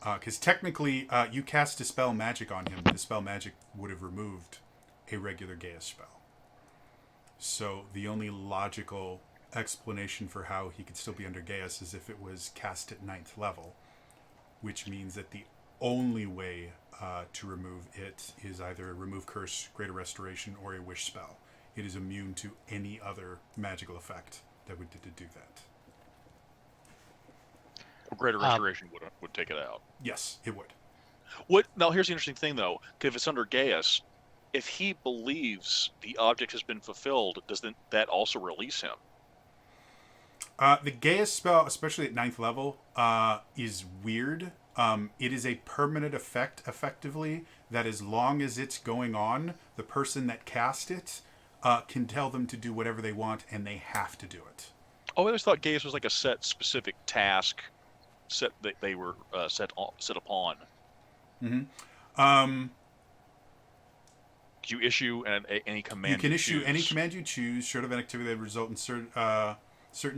Because technically, you cast Dispel Magic on him. Dispel Magic would have removed a regular Gaius spell. So the only logical explanation for how he could still be under Gaius is if it was cast at 9th level, which means that the only way to remove it is either remove curse, greater restoration, or a wish spell. It is immune to any other magical effect that would do that. Greater restoration would take it out. Yes, it would. What? Now, here's the interesting thing, though. 'Cause if it's under Gaius, if he believes the object has been fulfilled, doesn't that also release him? The Gaius spell, especially at 9th level, is weird. It is a permanent effect, effectively, that as long as it's going on, the person that cast it can tell them to do whatever they want, and they have to do it. Oh, I always thought Gaius was like a set specific task set that they were set upon. Mm-hmm. You issue any command. You can issue any command you choose, short of an activity that would result in certain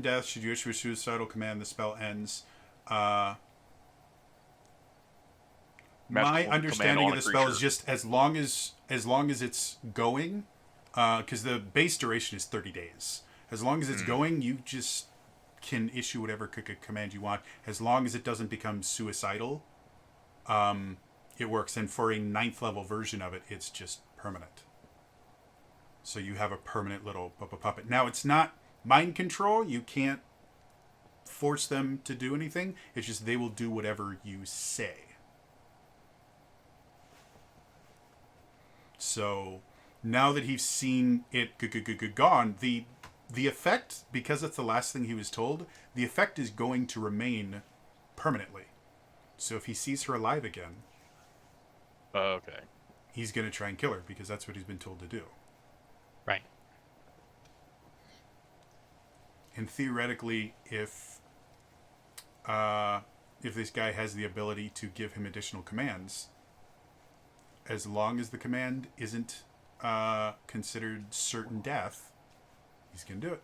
death. Should you issue a suicidal command, the spell ends. My understanding of the spell is just as long as it's going, because the base duration is 30 days. As long as it's going, you just can issue whatever command you want. As long as it doesn't become suicidal, it works. And for a 9th level version of it, it's just permanent. So you have a permanent little puppet. Now, it's not mind control. You can't force them to do anything. It's just they will do whatever you say. So now that he's seen it gone, the effect, because it's the last thing he was told, the effect is going to remain permanently. So if he sees her alive again, okay, he's going to try and kill her because that's what he's been told to do. Right. And theoretically, if this guy has the ability to give him additional commands, as long as the command isn't considered certain death, he's going to do it.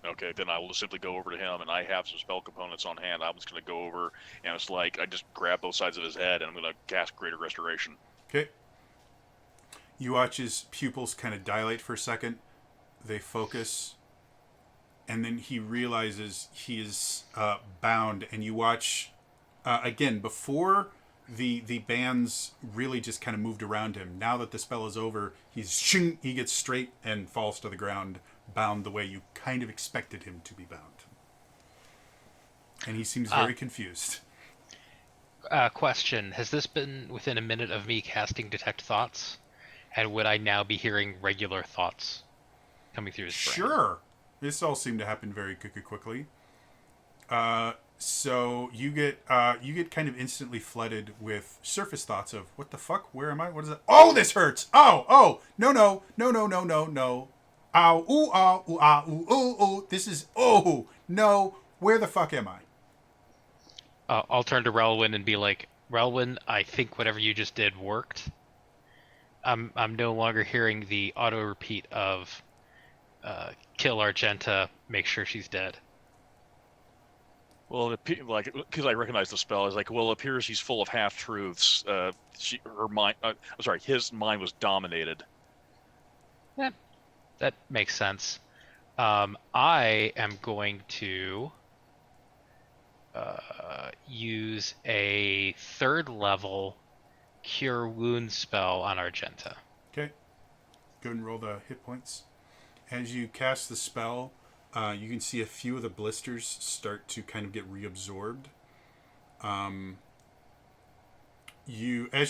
Okay, then I will just simply go over to him, and I have some spell components on hand. I'm just going to go over, and it's like I just grab both sides of his head, and I'm going to cast Greater Restoration. Okay. You watch his pupils kind of dilate for a second. They focus, and then he realizes he is bound. And you watch again before the bands really just kind of moved around him. Now that the spell is over, he gets straight and falls to the ground, bound the way you kind of expected him to be bound. And he seems very confused. Question: has this been within a minute of me casting Detect Thoughts? And would I now be hearing regular thoughts coming through his brain? Sure. This all seemed to happen very quickly. So you get kind of instantly flooded with surface thoughts of what the fuck? Where am I? What is it? Oh, this hurts. Oh, no. Ow, ooh, ah, ooh, ah, ooh, ooh, ooh. This is no. Where the fuck am I? I'll turn to Relwyn and be like, Relwyn, I think whatever you just did worked. I'm no longer hearing the auto repeat of kill Argenta, make sure she's dead. Well, because I recognize the spell, it's like, well, it appears he's full of half truths. His mind was dominated. Yeah, that makes sense. I am going to use a 3rd level Cure Wounds spell on Argenta. Okay. Go ahead and roll the hit points. As you cast the spell, you can see a few of the blisters start to kind of get reabsorbed. As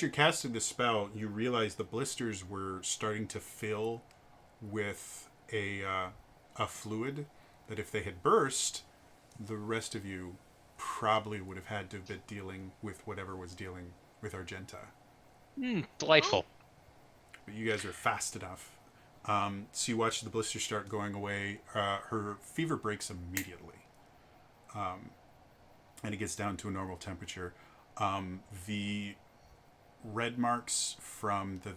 you're casting the spell, you realize the blisters were starting to fill with a fluid that if they had burst, the rest of you probably would have had to have been dealing with whatever was dealing with Argenta. Delightful. But you guys are fast enough. So you watch the blisters start going away. Her fever breaks immediately. And it gets down to a normal temperature. The red marks from the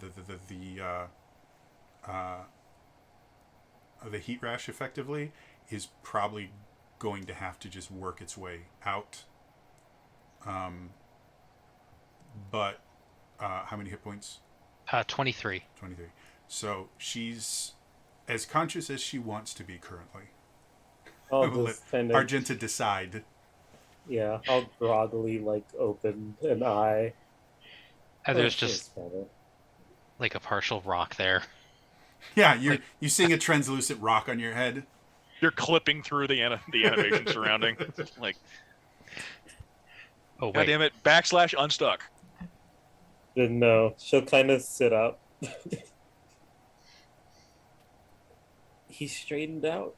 heat rash effectively is probably going to have to just work its way out. But how many hit points? 23. 23. So she's as conscious as she wants to be currently. I'll Let just kind of, Argenta decide. yeah, I'll groggily like open an eye. And Oh, there's it feels just better. like a partial rock there. Yeah, Like, you seeing a translucent rock on your head. You're clipping through the animation surrounding. Like, oh God wait, damn it! Backslash unstuck. Then no, she'll kind of sit up. He's straightened out.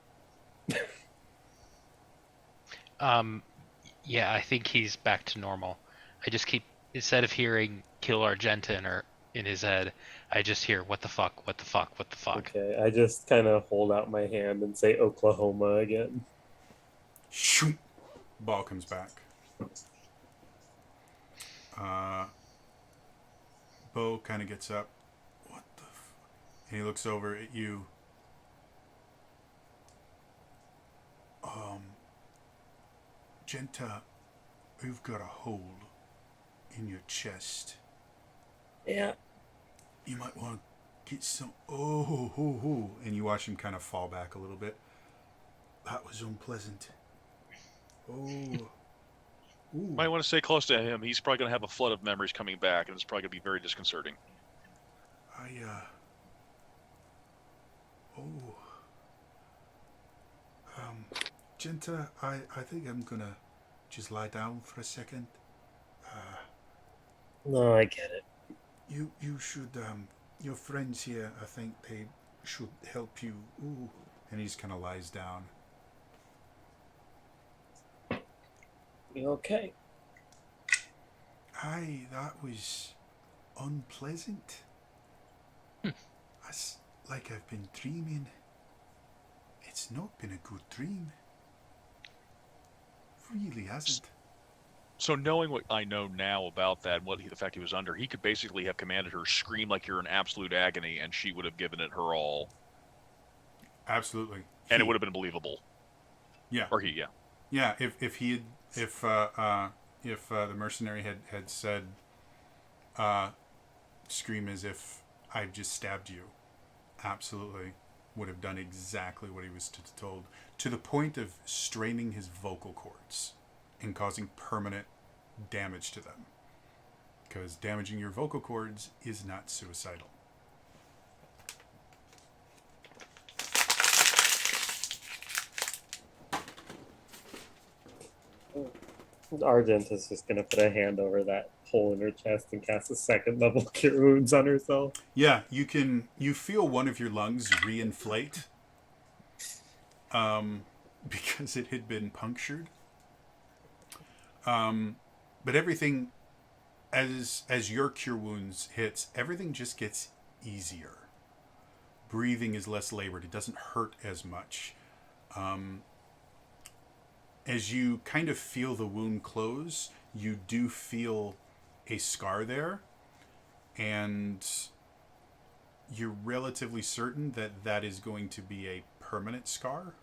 yeah, I think he's back to normal. I just keep instead of hearing "kill Argentin" or in his head, I just hear "what the fuck, what the fuck, what the fuck." Okay, I just kind of hold out my hand and say Oklahoma again. Shoot. Ball comes back. Bo kind of gets up. What the? And he looks over at you. Genta, you've got a hole in your chest. Yeah. You might want to get some. Oh. And you watch him kind of fall back a little bit. That was unpleasant. Oh. Ooh. Might want to stay close to him. He's probably going to have a flood of memories coming back, and it's probably going to be very disconcerting. Oh. Genta, I think I'm gonna just lie down for a second. No, I get it. You should, your friends here, I think they should help you. Ooh. And he just kind of lies down. You okay? Aye, that was unpleasant. That's like I've been dreaming. It's not been a good dream. Really hasn't. So knowing what I know now about that, and the fact he was under, he could basically have commanded her scream like you're in absolute agony, and she would have given it her all. Absolutely. And it would have been believable. Yeah. Or he, yeah. Yeah, if the mercenary had said, scream as if I've just stabbed you, absolutely would have done exactly what he was told, to the point of straining his vocal cords and causing permanent damage to them. Because damaging your vocal cords is not suicidal. Argent is just gonna put a hand over that hole in her chest and cast a second level cure wounds on herself. Yeah, you feel one of your lungs reinflate, because it had been punctured. But everything, as your cure wounds hits, everything just gets easier. Breathing is less labored. It doesn't hurt as much. As you kind of feel the wound close, you do feel a scar there, and you're relatively certain that that is going to be a permanent scar.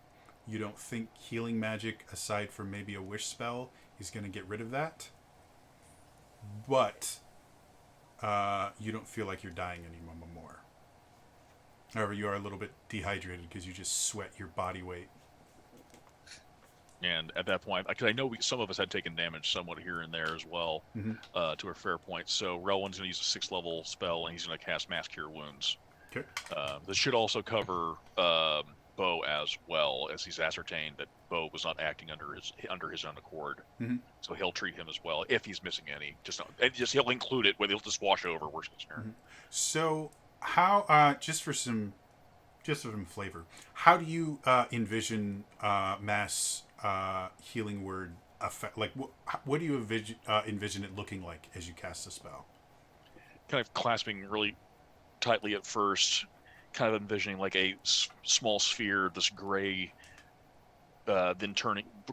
You don't think healing magic, aside from maybe a wish spell, is going to get rid of that. But you don't feel like you're dying anymore. However, you are a little bit dehydrated because you just sweat your body weight. And at that point, because I know some of us had taken damage somewhat here and there as well, to a fair point. So Relwyn's going to use a 6th level spell, and he's going to cast Mass Cure Wounds. Okay. This should also cover Bo as well, as he's ascertained that Bo was not acting under his own accord. Mm-hmm. So he'll treat him as well if he's missing any. He'll include it, where he'll just wash over worst case scenario. So how just for some flavor, how do you envision mass healing word effect? Like what do you envision it looking like as you cast the spell? Kind of clasping really tightly at first, kind of envisioning like a small sphere, this gray, then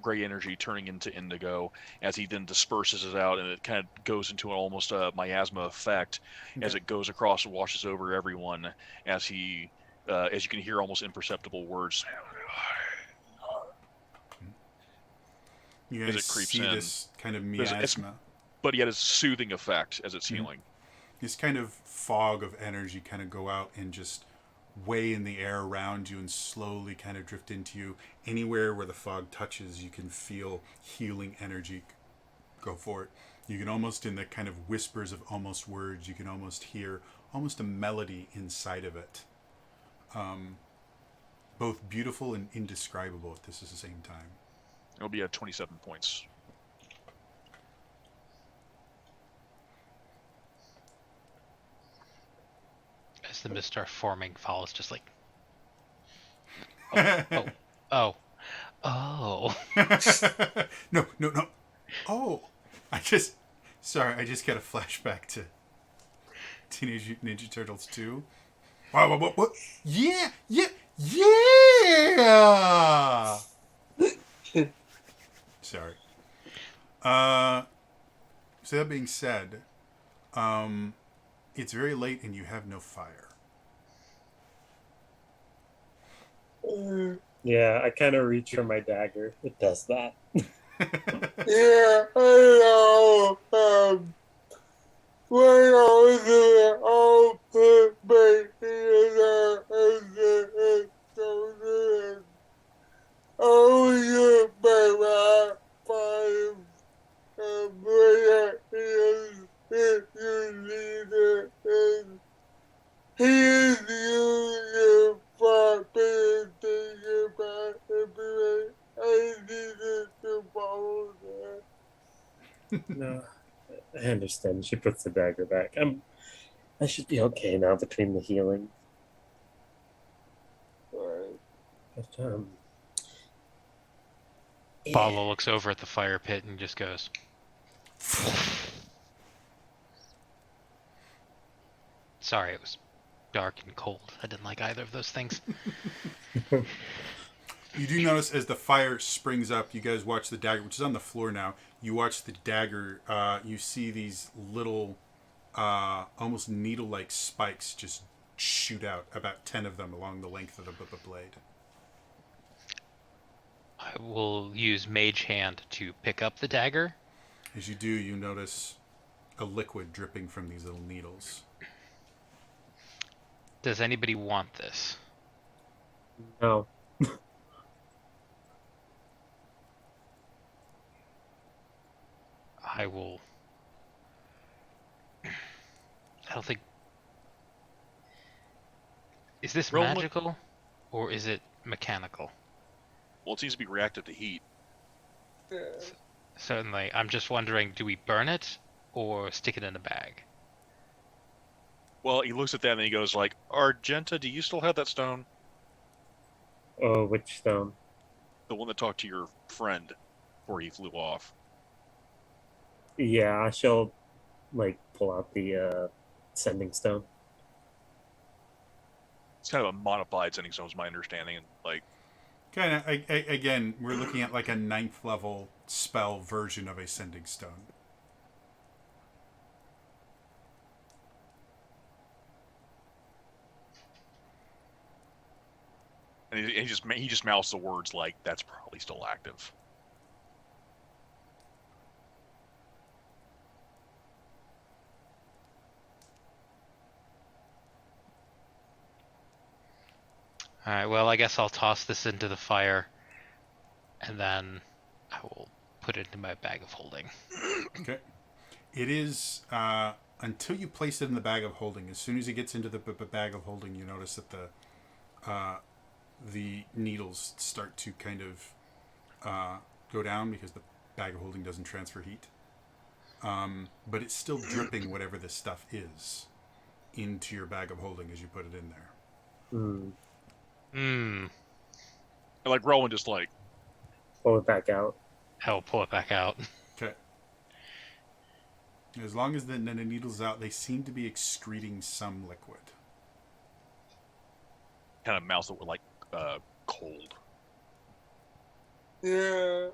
gray energy turning into indigo as he then disperses it out, and it kind of goes into almost a miasma effect as it goes across and washes over everyone, as he, as you can hear almost imperceptible words. You as guys it creeps see in. this kind of miasma, but yet it's soothing effect as it's healing. This kind of fog of energy kind of go out and just way in the air around you and slowly kind of drift into you. Anywhere where the fog touches, you can feel healing energy go for it. You can almost, in the kind of whispers of almost words, you can almost hear almost a melody inside of it. Both beautiful and indescribable at this at the same time. It'll be at 27 points. As the mist are forming, Fall is just like, oh. No. Oh, I just got a flashback to Teenage Mutant Ninja Turtles 2. Wow, what? Yeah! Sorry. So that being said, it's very late and you have no fire. Yeah, I kind of reach for my dagger. It does that. Yeah, I know. When I was in all put my hands and so I was my five and when if you need it and he is using for thinking about everything. I needed to follow that. No, I understand. She puts the dagger back. I should be okay now between the healing. Right. But, Paulo looks over at the fire pit and just goes, sorry, it was dark and cold. I didn't like either of those things. You do notice as the fire springs up, you guys watch the dagger, which is on the floor now. You watch the dagger. You see these little, almost needle-like spikes just shoot out. About 10 of them along the length of the blade. I will use Mage Hand to pick up the dagger. As you do, you notice a liquid dripping from these little needles. Does anybody want this? No. I will... I don't think... Is this Roll magical? Or is it mechanical? Well, it seems to be reactive to heat. Yeah. Certainly. I'm just wondering, do we burn it? Or stick it in a bag? Well, he looks at that and he goes like, Argenta, do you still have that stone? Oh, which stone? The one that talked to your friend before he flew off. Yeah, she'll pull out the sending stone. It's kind of a modified sending stone, is my understanding. And Kind of, again, we're looking at like a 9th level spell version of a sending stone. and he just mouths the words like, that's probably still active. Alright, well, I guess I'll toss this into the fire. And then I will put it into my bag of holding. Okay. It is, until you place it in the bag of holding, as soon as it gets into the bag of holding, you notice that the needles start to kind of go down because the bag of holding doesn't transfer heat. But it's still dripping whatever this stuff is into your bag of holding as you put it in there. And like Rowan just like pull it back out. I'll pull it back out. Okay. As long as the needle's out, they seem to be excreting some liquid. kind of mouths it with like cold. Yeah.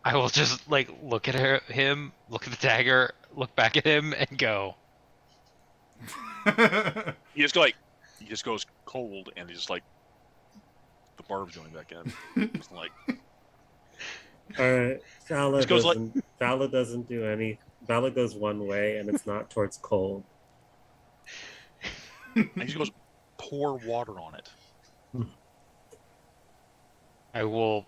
I will just look at him, look at the dagger, look back at him, and go. He just goes cold, and he's just like, the barb's going back in. It's like, Alright, Vala This goes doesn't. Vala doesn't do any. Vala goes one way, and it's not towards cold. And he goes, pour water on it. I will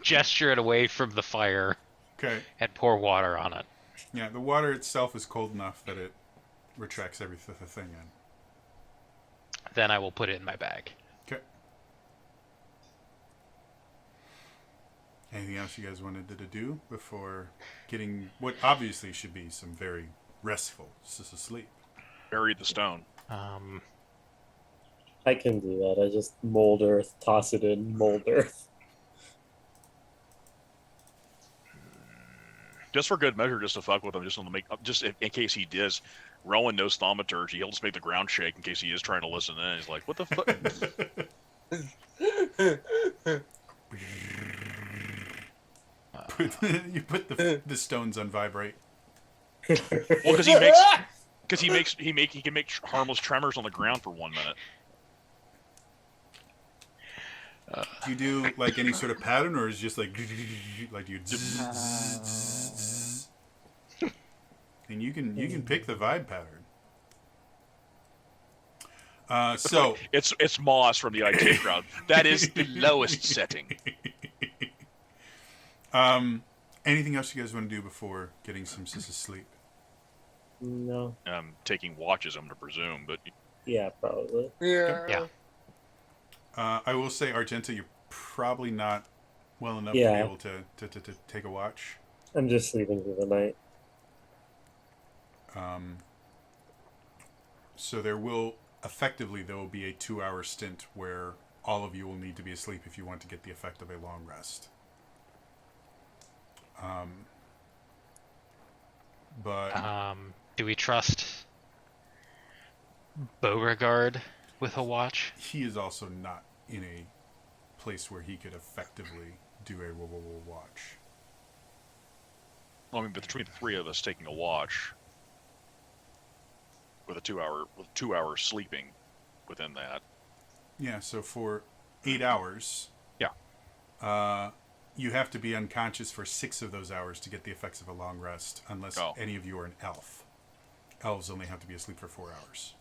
gesture it away from the fire Okay. and pour water on it. Yeah, the water itself is cold enough that it retracts everything in. Then I will put it in my bag. Okay. Anything else you guys wanted to do before getting what obviously should be some very restful sleep? Bury the stone. I can do that. I just mold earth, toss it in, mold earth. Just for good measure, just to fuck with him, just in case he does. Rowan knows thaumaturgy. He'll just make the ground shake in case he is trying to listen in. He's like, what the fuck? You put the stones on vibrate. Well, because he can make harmless tremors on the ground for 1 minute. Do you do like any sort of pattern, or is it just like you? And you can pick the vibe pattern. So it's Moss from the IT crowd. That is the lowest setting. Anything else you guys want to do before getting some sleep? No. Taking watches, I'm to presume, but Yeah, probably. Yeah. I will say, Argenta, you're probably not well enough to be able to take a watch. I'm just sleeping through the night. So there will be a 2-hour stint where all of you will need to be asleep if you want to get the effect of a long rest. But do we trust Beauregard with a watch? he is also not in a place where he could effectively do a watch. I mean, between the three of us taking a watch with 2 hours sleeping within that. Yeah, so for 8 hours, you have to be unconscious for 6 of those hours to get the effects of a long rest, unless any of you are an elf. Elves only have to be asleep for 4 hours,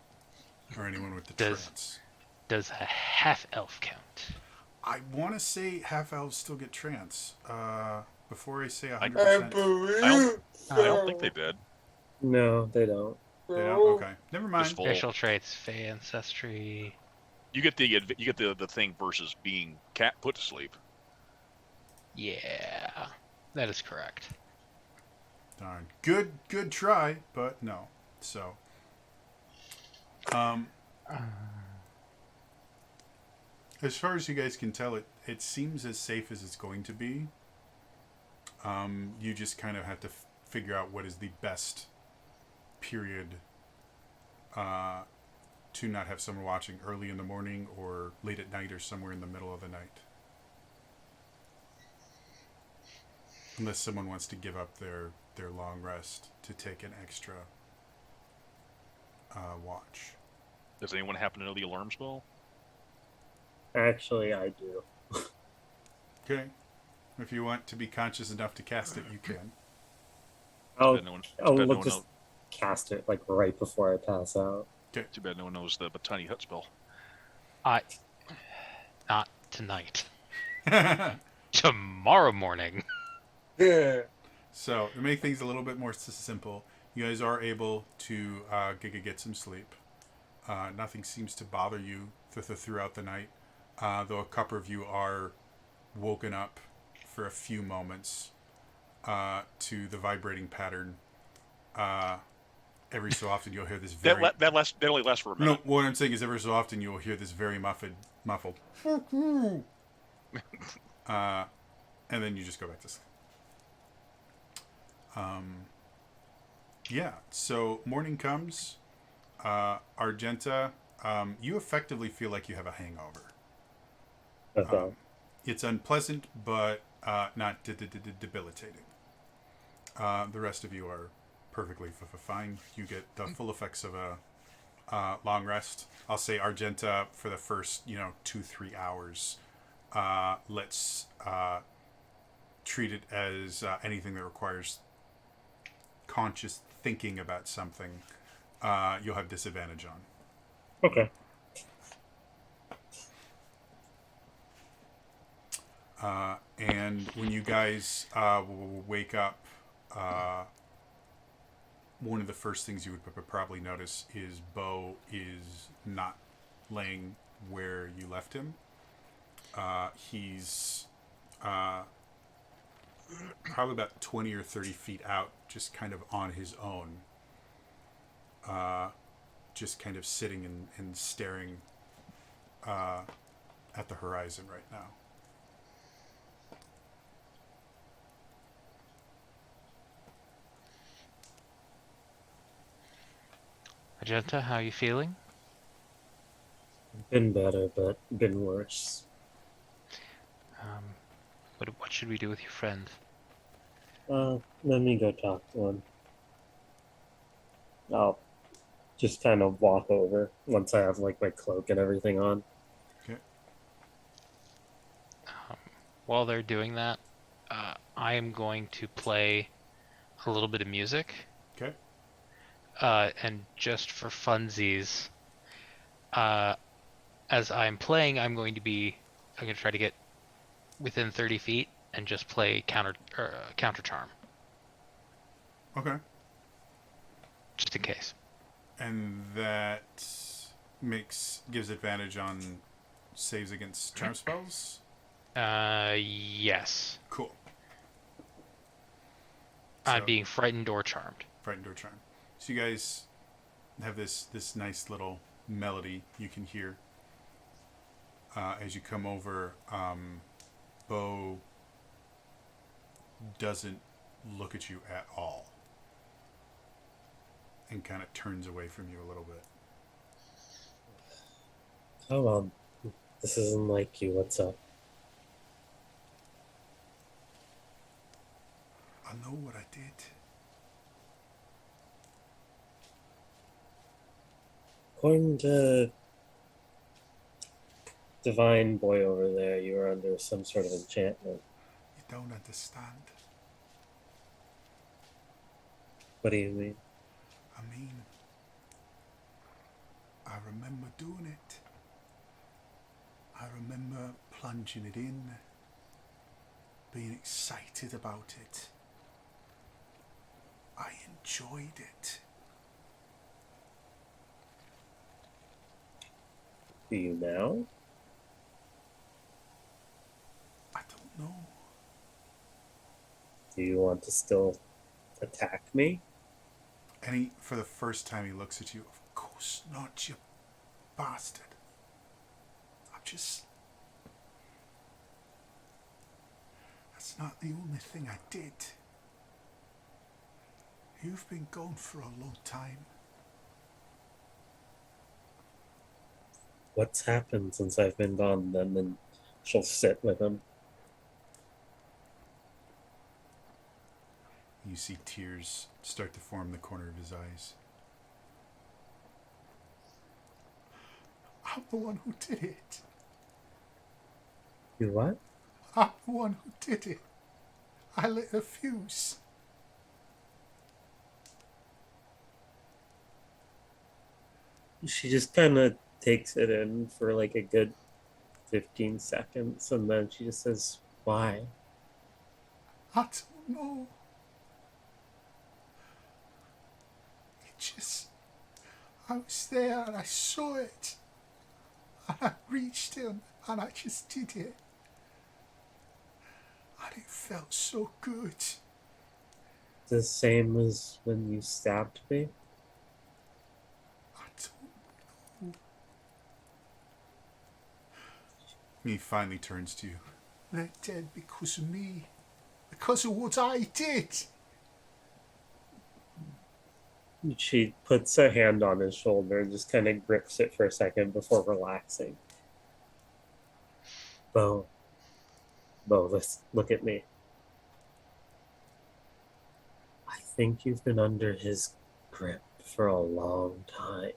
or anyone with the trance. Does a half elf count? I want to say half elves still get trance. Before I say 100%, I don't think they did. No, they don't. they don't. Okay, never mind. Just full. Facial traits, Fey ancestry. You get the thing versus being put to sleep. Yeah, that is correct. Darn. Good try, but no. So, as far as you guys can tell, it seems as safe as it's going to be. You just kind of have to figure out what is the best period to not have someone watching, early in the morning or late at night or somewhere in the middle of the night. Unless someone wants to give up their long rest to take an extra watch. Does anyone happen to know the alarm spell? Actually, I do. Okay. If you want to be conscious enough to cast it, you can. I'll just cast it like right before I pass out. Okay. Too bad no one knows the tiny hut spell. Not tonight. Tomorrow morning. Yeah. So, to make things a little bit more simple, you guys are able to get some sleep. Nothing seems to bother you throughout the night, though a couple of you are woken up for a few moments to the vibrating pattern. Every so often you'll hear this very... That only lasts for a minute. No, what I'm saying is every so often you'll hear this very muffled... and then you just go back to sleep. Yeah, so morning comes. Argenta, you effectively feel like you have a hangover. Okay. It's unpleasant, but not debilitating. The rest of you are perfectly fine. You get the full effects of a long rest. I'll say Argenta for the first 2-3 hours. Let's treat it as anything that requires conscious thinking about something. You'll have disadvantage on. Okay. And when you guys wake up, one of the first things you would probably notice is Bo is not laying where you left him. He's probably about 20 or 30 feet out, just kind of on his own. Just kind of sitting and staring at the horizon right now. Magenta, how are you feeling? Been better, but been worse. What should we do with your friend? Let me go talk to him. I'll just kind of walk over once I have like my cloak and everything on. Okay. While they're doing that, I am going to play a little bit of music. Okay. And just for funsies, as I'm playing, I'm going to try to get within 30 feet and just play counter charm, Okay. just in case. And that gives advantage on saves against charm spells. Yes. Cool. I'm So- being frightened or charmed. Frightened or charmed. So you guys have this nice little melody you can hear as you come over. Bo doesn't look at you at all and kind of turns away from you a little bit. Come on. This isn't like you. What's up? I know what I did. According to Divine Boy over there, you were under some sort of enchantment. You don't understand. What do you mean? I mean, I remember doing it. I remember plunging it in, being excited about it. I enjoyed it. Do you now? I don't know. Do you want to still attack me? And for the first time, he looks at you. Of course not, you bastard. That's not the only thing I did. You've been gone for a long time. What's happened since I've been gone? Then she'll sit with him. You see tears start to form the corner of his eyes. I'm the one who did it. You what? I'm the one who did it. I lit a fuse. She just kind of takes it in for like a good 15 seconds and then she just says, why? I don't know. I was there and I saw it. And I reached in and I just did it. And it felt so good. The same as when you stabbed me? I don't know. He finally turns to you. They're dead because of me. Because of what I did. She puts a hand on his shoulder and just kind of grips it for a second before relaxing. Bo, let's look at me. I think you've been under his grip for a long time.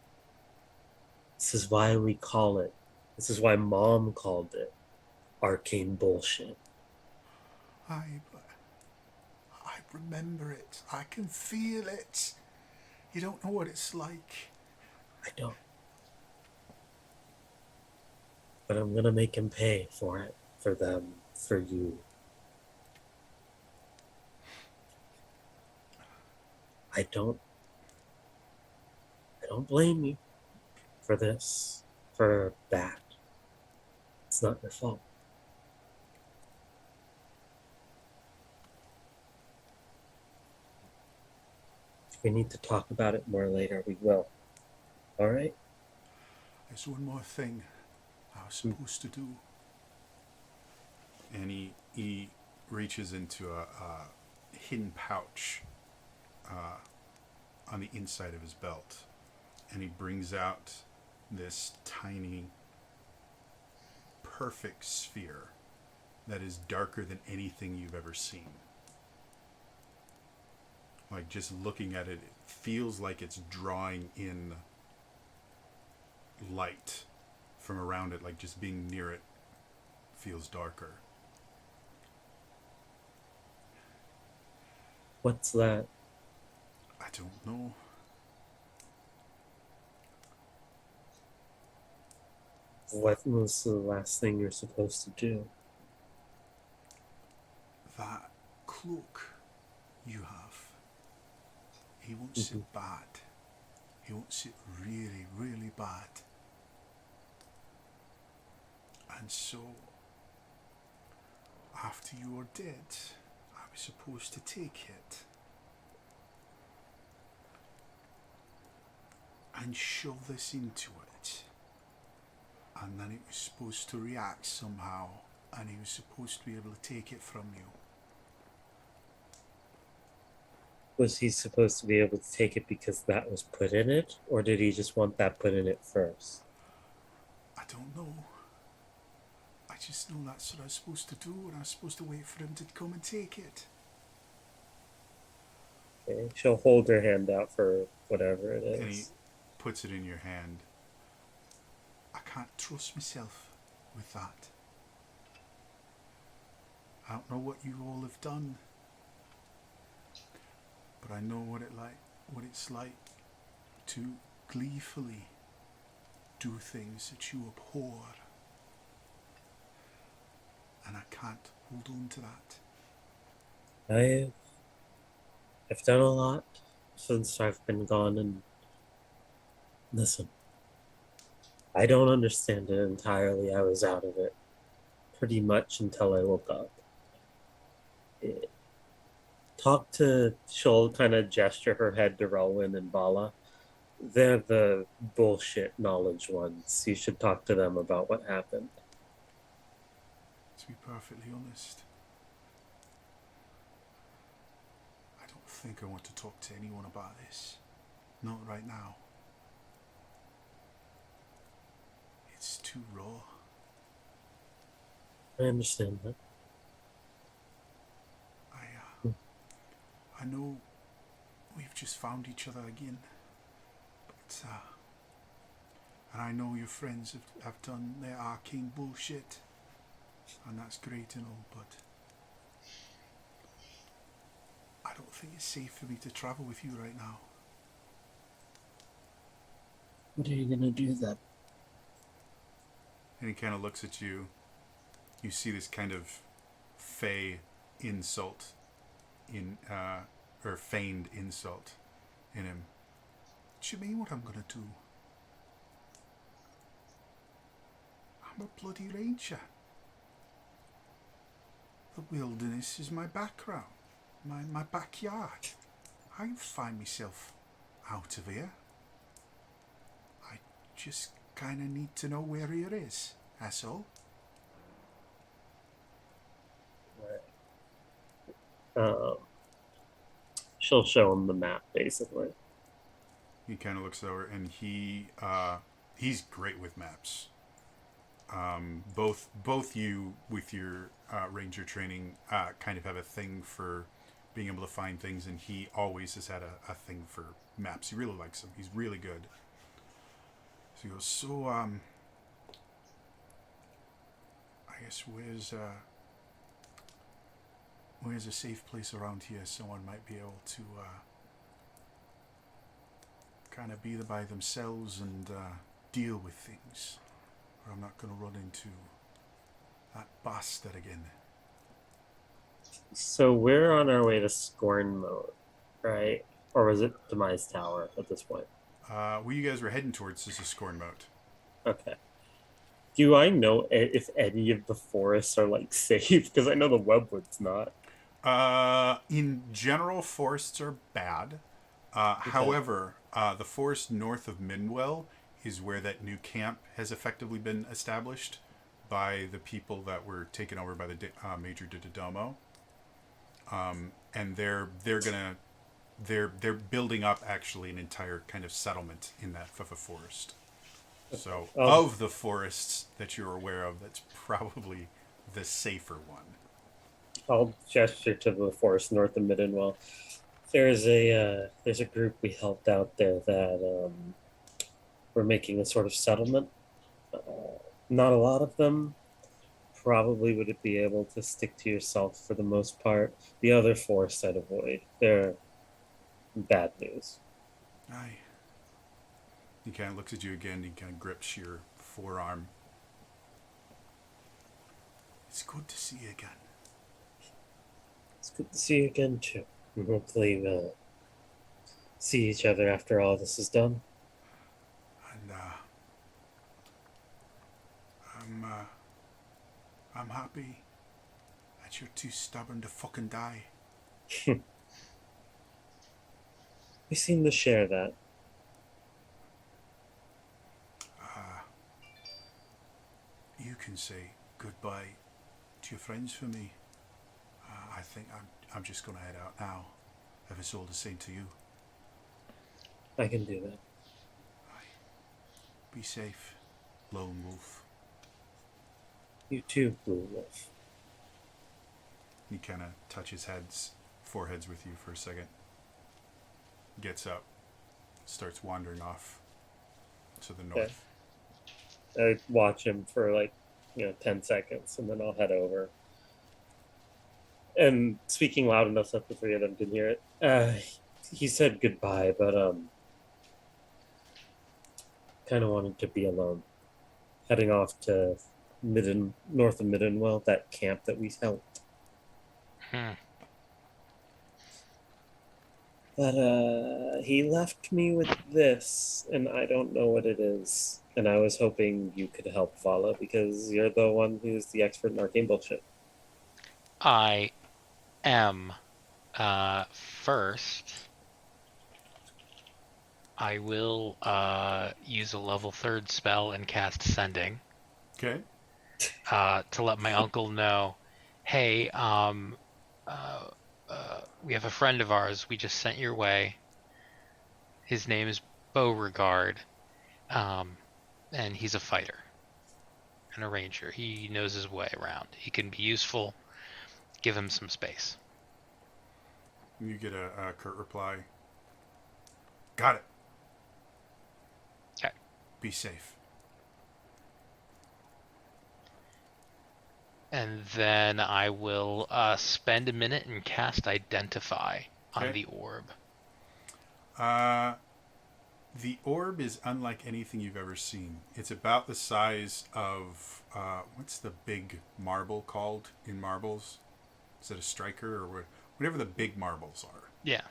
This is why we call it, this is why Mom called it arcane bullshit. I remember it. I can feel it. You don't know what it's like. I don't. but I'm gonna make him pay for it, for them, for you. I don't blame you for this, for that. It's not your fault. If we need to talk about it more later, we will. All right? There's one more thing I was supposed to do. And he reaches into a hidden pouch on the inside of his belt, and he brings out this tiny, perfect sphere that is darker than anything you've ever seen. Like, just looking at it, it feels like it's drawing in light from around it, like just being near it feels darker. What's that? I don't know. What was the last thing you're supposed to do? That cloak you have, he wants it bad. He wants it really, really bad. And so, after you are dead, I was supposed to take it and shove this into it. And then it was supposed to react somehow, and he was supposed to be able to take it from you. Was he supposed to be able to take it because that was put in it, or did he just want that put in it first? I don't know. I just know that's what I was supposed to do, and I was supposed to wait for him to come and take it. Okay. She'll hold her hand out for whatever it is. And he puts it in your hand. I can't trust myself with that. I don't know what you all have done, but I know what it's like to gleefully do things that you abhor, and I can't hold on to that. I've done a lot since I've been gone, and listen, I don't understand it entirely. I was out of it pretty much until I woke up. She'll kind of gesture her head to Rowan and Bala. They're the bullshit knowledge ones. You should talk to them about what happened. To be perfectly honest, I don't think I want to talk to anyone about this. Not right now. It's too raw. I understand that. I know we've just found each other again, but and I know your friends have done their arcane bullshit, and that's great and all, but I don't think it's safe for me to travel with you right now. What are you gonna do then? And he kind of looks at you. You see this kind of fey insult or feigned insult in him. What you mean what I'm gonna do? I'm a bloody ranger. The wilderness is my background, my backyard. I can find myself out of here. I just kind of need to know where here is, that's all. She'll show him the map, basically. He kind of looks over, and he's great with maps. Both you with your ranger training kind of have a thing for being able to find things, and he always has had a thing for maps. He really likes them. He's really good. So he goes, I guess where's a safe place around here someone might be able to kind of be by themselves and deal with things? or I'm not going to run into that bastard again. So we're on our way to Scorn Mode, right? Or was it Demise Tower at this point? Where you guys were heading towards is a Scorn Moat. Okay. Do I know if any of the forests are like safe? Because I know the Webwood's not. In general, forests are bad. However, the forest north of Minwell is where that new camp has effectively been established by the people that were taken over by the Major Didomo. And they're building up actually an entire kind of settlement in that forest. So of the forests that you're aware of, that's probably the safer one. I'll gesture to the forest north of Middenwell. There's a group we helped out there that were making a sort of settlement. Not a lot of them. Probably would be able to stick to yourself for the most part. The other forests I'd avoid. They're bad news. Aye. He kind of looks at you again. He kind of grips your forearm. It's good to see you again. It's good to see you again too. And hopefully we'll see each other after all this is done. And I'm happy that you're too stubborn to fucking die. We seem to share that. You can say goodbye to your friends for me. I think I'm just gonna head out now. If it's all the same to you. I can do that. Be safe, Lone Wolf. You too, Blue Wolf. He kind of touches foreheads with you for a second. Gets up, starts wandering off to the north. I watch him for 10 seconds, and then I'll head over. And speaking loud enough so that the three of them can hear it, he said goodbye, but kind of wanted to be alone. Heading off to north of Middenwell, that camp that we helped. But he left me with this, and I don't know what it is. And I was hoping you could help Vala, because you're the one who's the expert in arcane bullshit. I am. First, I will use a level 3rd spell and cast Sending. Okay. To let my uncle know, hey, we have a friend of ours we just sent your way. His name is Beauregard, and he's a fighter and a ranger. He knows his way around. He can be useful. Give him some space. You get a curt reply. Got it. Okay. Be safe. And then I will spend a minute and cast Identify on the orb. The orb is unlike anything you've ever seen. It's about the size of what's the big marble called in marbles? Is it a striker or whatever the big marbles are? Yeah.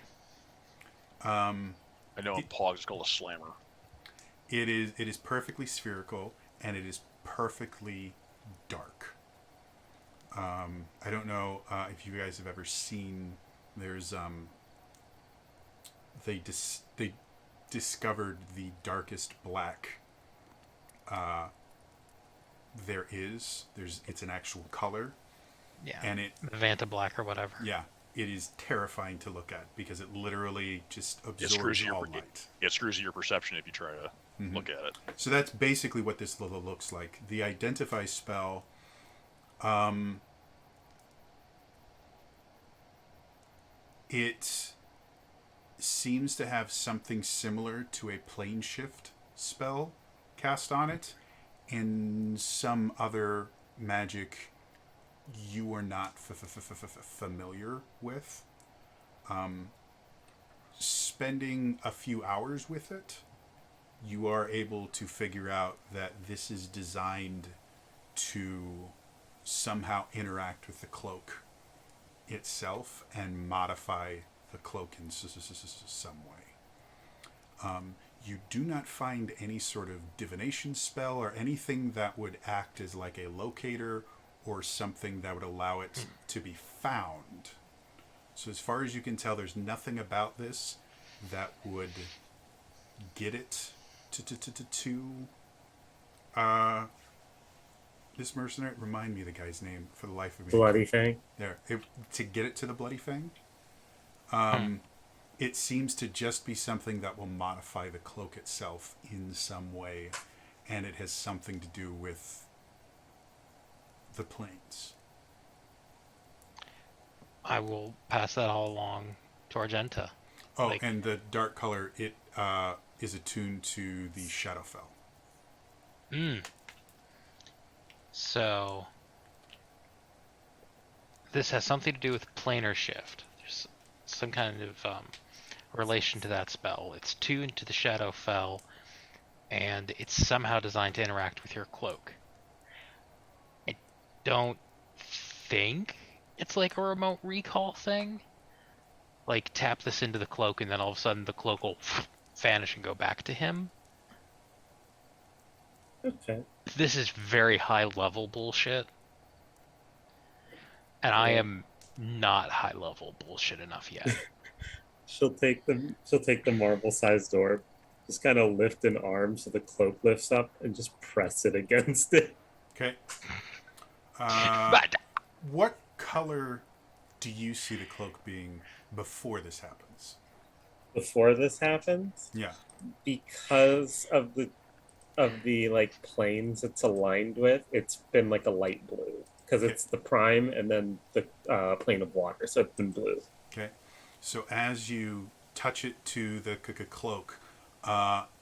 I know in Pogs it's called a slammer. It is perfectly spherical and it is perfectly dark. I don't know if you guys have ever seen. There's they discovered the darkest black there is. It's an actual color. Yeah. And it Vanta Black or whatever. Yeah. It is terrifying to look at because it literally just absorbs all light. It screws your perception if you try to look at it. So that's basically what this looks like. The Identify spell. It seems to have something similar to a plane shift spell cast on it, and some other magic you are not familiar with. Spending a few hours with it, you are able to figure out that this is designed to somehow interact with the cloak itself and modify the cloak in some way. You do not find any sort of divination spell or anything that would act as like a locator or something that would allow it to be found. So as far as you can tell, there's nothing about this that would get it to this mercenary. Remind me the guy's name for the life of me. Bloody Fang. There, to get it to the Bloody Fang. It seems to just be something that will modify the cloak itself in some way, and it has something to do with the planes. I will pass that all along to Argenta. Oh, and the dark color, it is attuned to the Shadowfell. So this has something to do with planar shift. There's some kind of relation to that spell. It's tuned to the Shadowfell, and it's somehow designed to interact with your cloak. I don't think it's like a remote recall thing. Like, tap this into the cloak, and then all of a sudden the cloak will vanish and go back to him. Okay. This is very high-level bullshit. And I am not high-level bullshit enough yet. She'll take the marble-sized orb, just kind of lift an arm so the cloak lifts up, and just press it against it. Okay. What color do you see the cloak being before this happens? Before this happens? Yeah. Because of the like planes it's aligned with, it's been like a light blue. Because it's the prime and then the plane of water, so it's been blue. Okay. So as you touch it to the cloak,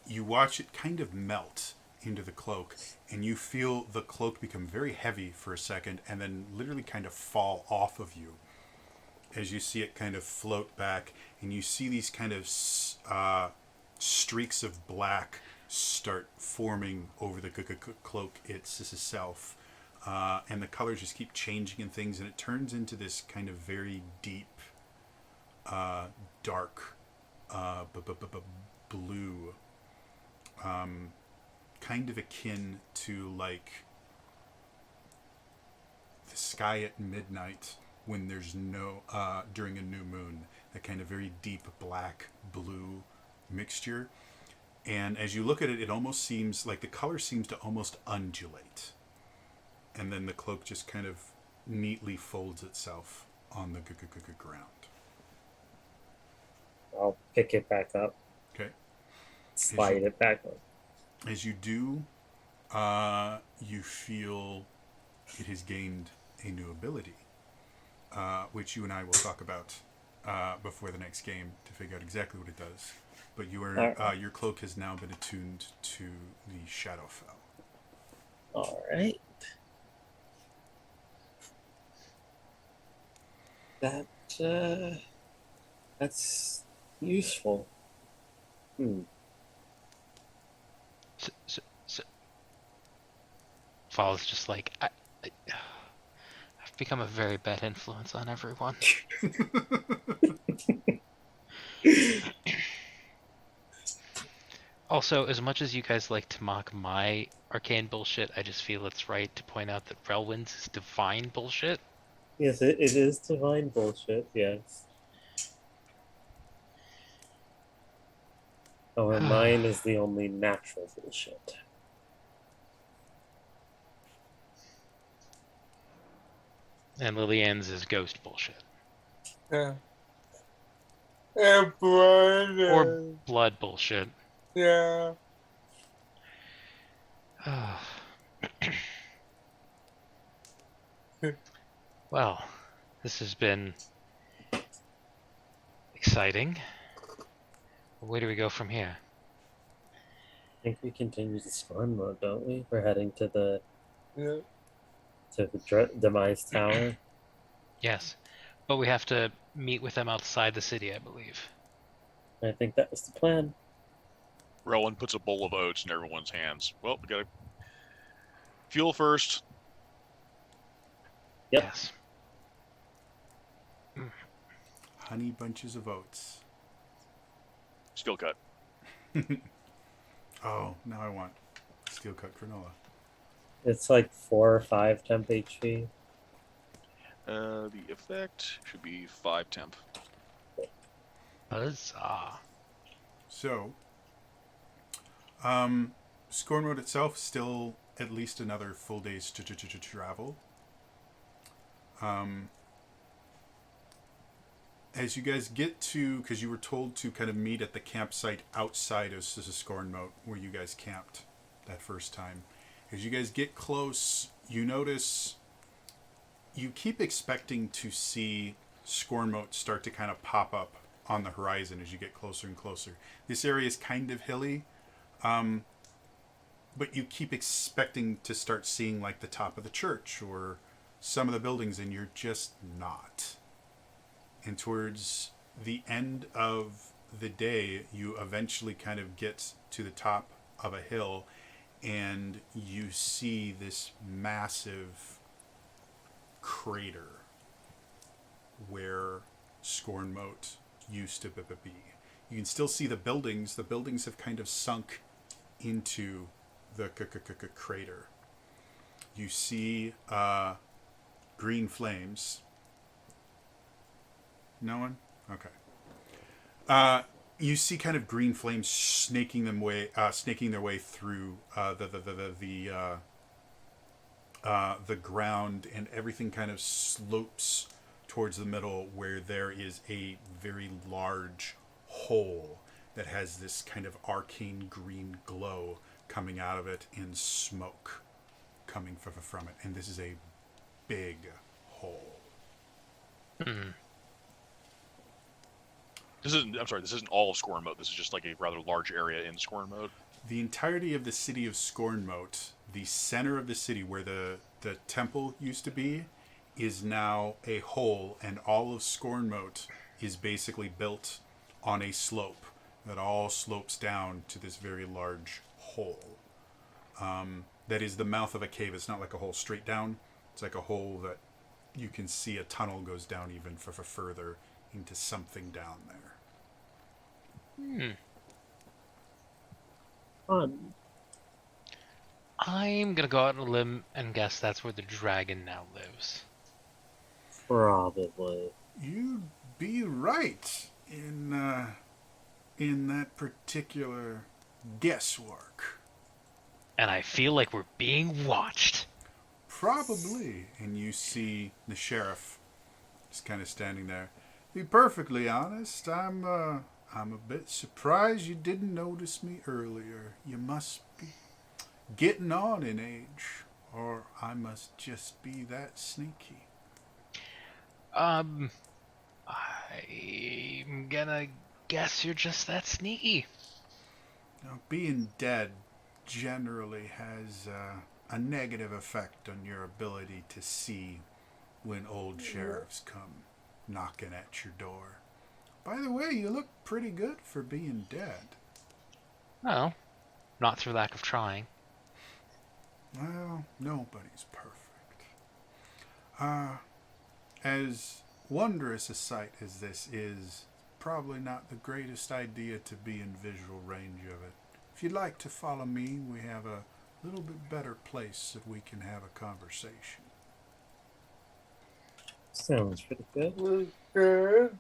you watch it kind of melt into the cloak, and you feel the cloak become very heavy for a second and then literally kind of fall off of you as you see it kind of float back, and you see these kind of streaks of black start forming over the cloak itself, and the colors just keep changing and things, and it turns into this kind of very deep dark blue, kind of akin to like the sky at midnight when there's no during a new moon, that kind of very deep black blue mixture. And as you look at it, it almost seems like the color seems to almost undulate, and then the cloak just kind of neatly folds itself on the ground. I'll pick it back up. Okay. Slide it back up. As you do, you feel it has gained a new ability, which you and I will talk about before the next game to figure out exactly what it does. But your cloak has now been attuned to the Shadowfell. All right. That's useful. So Fall is just like, I've become a very bad influence on everyone. Also, as much as you guys like to mock my arcane bullshit, I just feel it's right to point out that Relwyn's is divine bullshit. Yes, it is divine bullshit, yes. Oh, and mine is the only natural bullshit. And Lillian's is ghost bullshit. Yeah. And blood. Or blood bullshit. Yeah. Well, this has been exciting. Where do we go from here? I think we continue to spawn mode, don't we? We're heading to the Demise Tower. Yes, but we have to meet with them outside the city, I believe. I think that was the plan. Rowan puts a bowl of oats in everyone's hands. Well, we gotta fuel first. Yep. Yes. Honey bunches of oats. Steel cut. Oh, now I want steel cut granola. It's like 4 or 5 temp HP. The effect should be 5 temp. Huzzah. So, Scorn Road itself still at least another full day's travel. As you guys get to, because you were told to kind of meet at the campsite outside of Scorn Moat where you guys camped that first time. As you guys get close, you notice you keep expecting to see Scorn Moat start to kind of pop up on the horizon as you get closer and closer. This area is kind of hilly, but you keep expecting to start seeing like the top of the church or some of the buildings, and you're just not. And towards the end of the day, you eventually kind of get to the top of a hill, and you see this massive crater where Scorn Moat used to be. You can still see the buildings. The buildings have kind of sunk into the crater. You see green flames. No one? Okay. You see kind of green flames snaking their way through the ground, and everything kind of slopes towards the middle, where there is a very large hole that has this kind of arcane green glow coming out of it and smoke coming from it. And this is a big hole. This isn't all of Scorn Moat. This is just like a rather large area in Scorn Moat. The entirety of the city of Scorn Moat, the center of the city where the temple used to be, is now a hole, and all of Scorn Moat is basically built on a slope that all slopes down to this very large hole. That is the mouth of a cave. It's not like a hole straight down. It's like a hole that you can see a tunnel goes down even for further into something down there. Fun. I'm gonna go out on a limb and guess that's where the dragon now lives. Probably. You'd be right in that particular guesswork. And I feel like we're being watched. Probably. And you see the sheriff just kind of standing there. To be perfectly honest, I'm a bit surprised you didn't notice me earlier. You must be getting on in age, or I must just be that sneaky. I'm gonna guess you're just that sneaky. Now, being dead generally has a negative effect on your ability to see when old sheriffs come knocking at your door. By the way, you look pretty good for being dead. Well, not through lack of trying. Well, nobody's perfect. As wondrous a sight as this is, probably not the greatest idea to be in visual range of it. If you'd like to follow me, we have a little bit better place that we can have a conversation. Sounds pretty good. Good.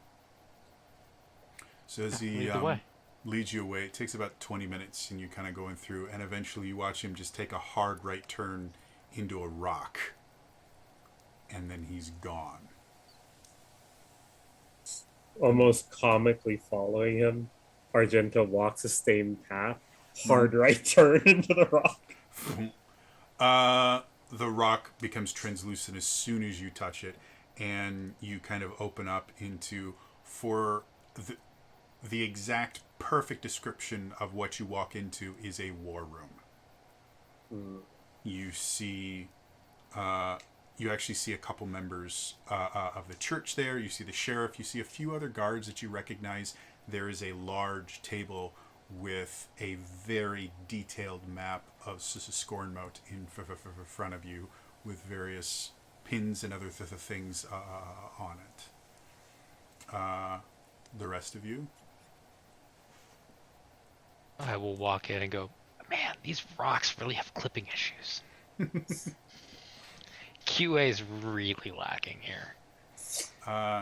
So as Lead he the way. leads you away, it takes about 20 minutes, and you're kind of going through, and eventually you watch him just take a hard right turn into a rock, and then he's gone. Almost comically following him, Argento walks the same path. Hard right turn into the rock. The rock becomes translucent as soon as you touch it, and you kind of open up into, for the exact perfect description of what you walk into is a war room. You see, you actually see a couple members of the church there. You see the sheriff. You see a few other guards that you recognize. There is a large table with a very detailed map of Scornmote in front of you, with various pins and other things on it. The rest of you? I will walk in and go, man, these rocks really have clipping issues. QA is really lacking here.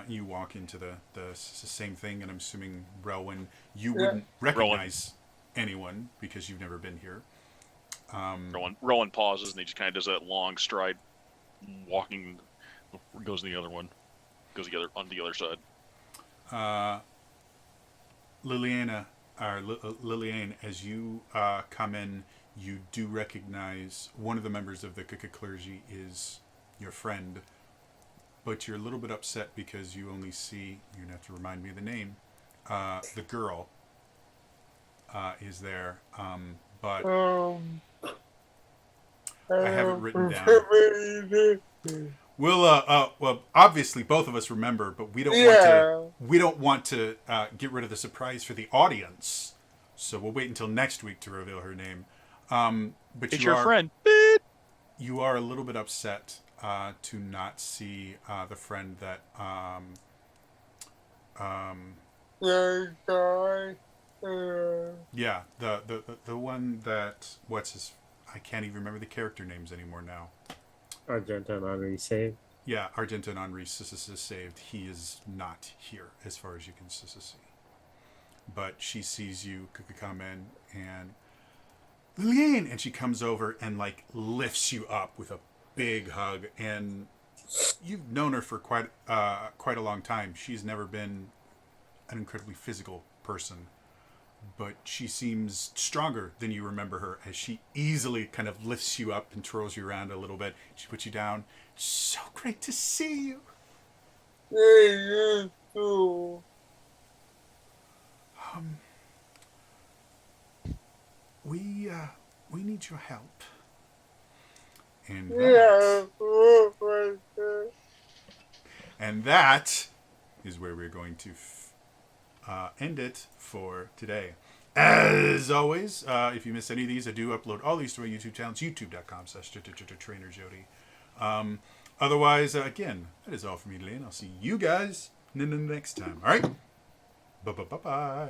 You walk into the same thing, and I'm assuming, Relwyn, you wouldn't recognize anyone because you've never been here. Rowan pauses, and he just kind of does that long stride, walking, goes to the other one, goes together on the other side. Liliana, Liliane, as you come in, you do recognize one of the members of the clergy is your friend, but you're a little bit upset because you only see, you're going to have to remind me of the name, the girl is there, but I have it written down. Well, obviously both of us remember, but we don't want to get rid of the surprise for the audience. So we'll wait until next week to reveal her name. But it's your friend. Beep. You are a little bit upset to not see the friend that yeah, the one that I can't even remember the character names anymore now. Argenta and Henri saved. Yeah, Argenta and Henri is saved. He is not here, as far as you can see. But she sees you come in, and Liliane, and she comes over and like lifts you up with a big hug. And you've known her for quite a long time. She's never been an incredibly physical person, but she seems stronger than you remember her, as she easily kind of lifts you up and twirls you around a little bit. She puts you down. So great to see you. You too. We need your help. And that is where we're going to end it for today. As always, if you miss any of these, I do upload all these to my YouTube channel. It's youtube.com/TrainerJody. Otherwise, again, that is all from me today, and I'll see you guys next time. All right? Bye-bye.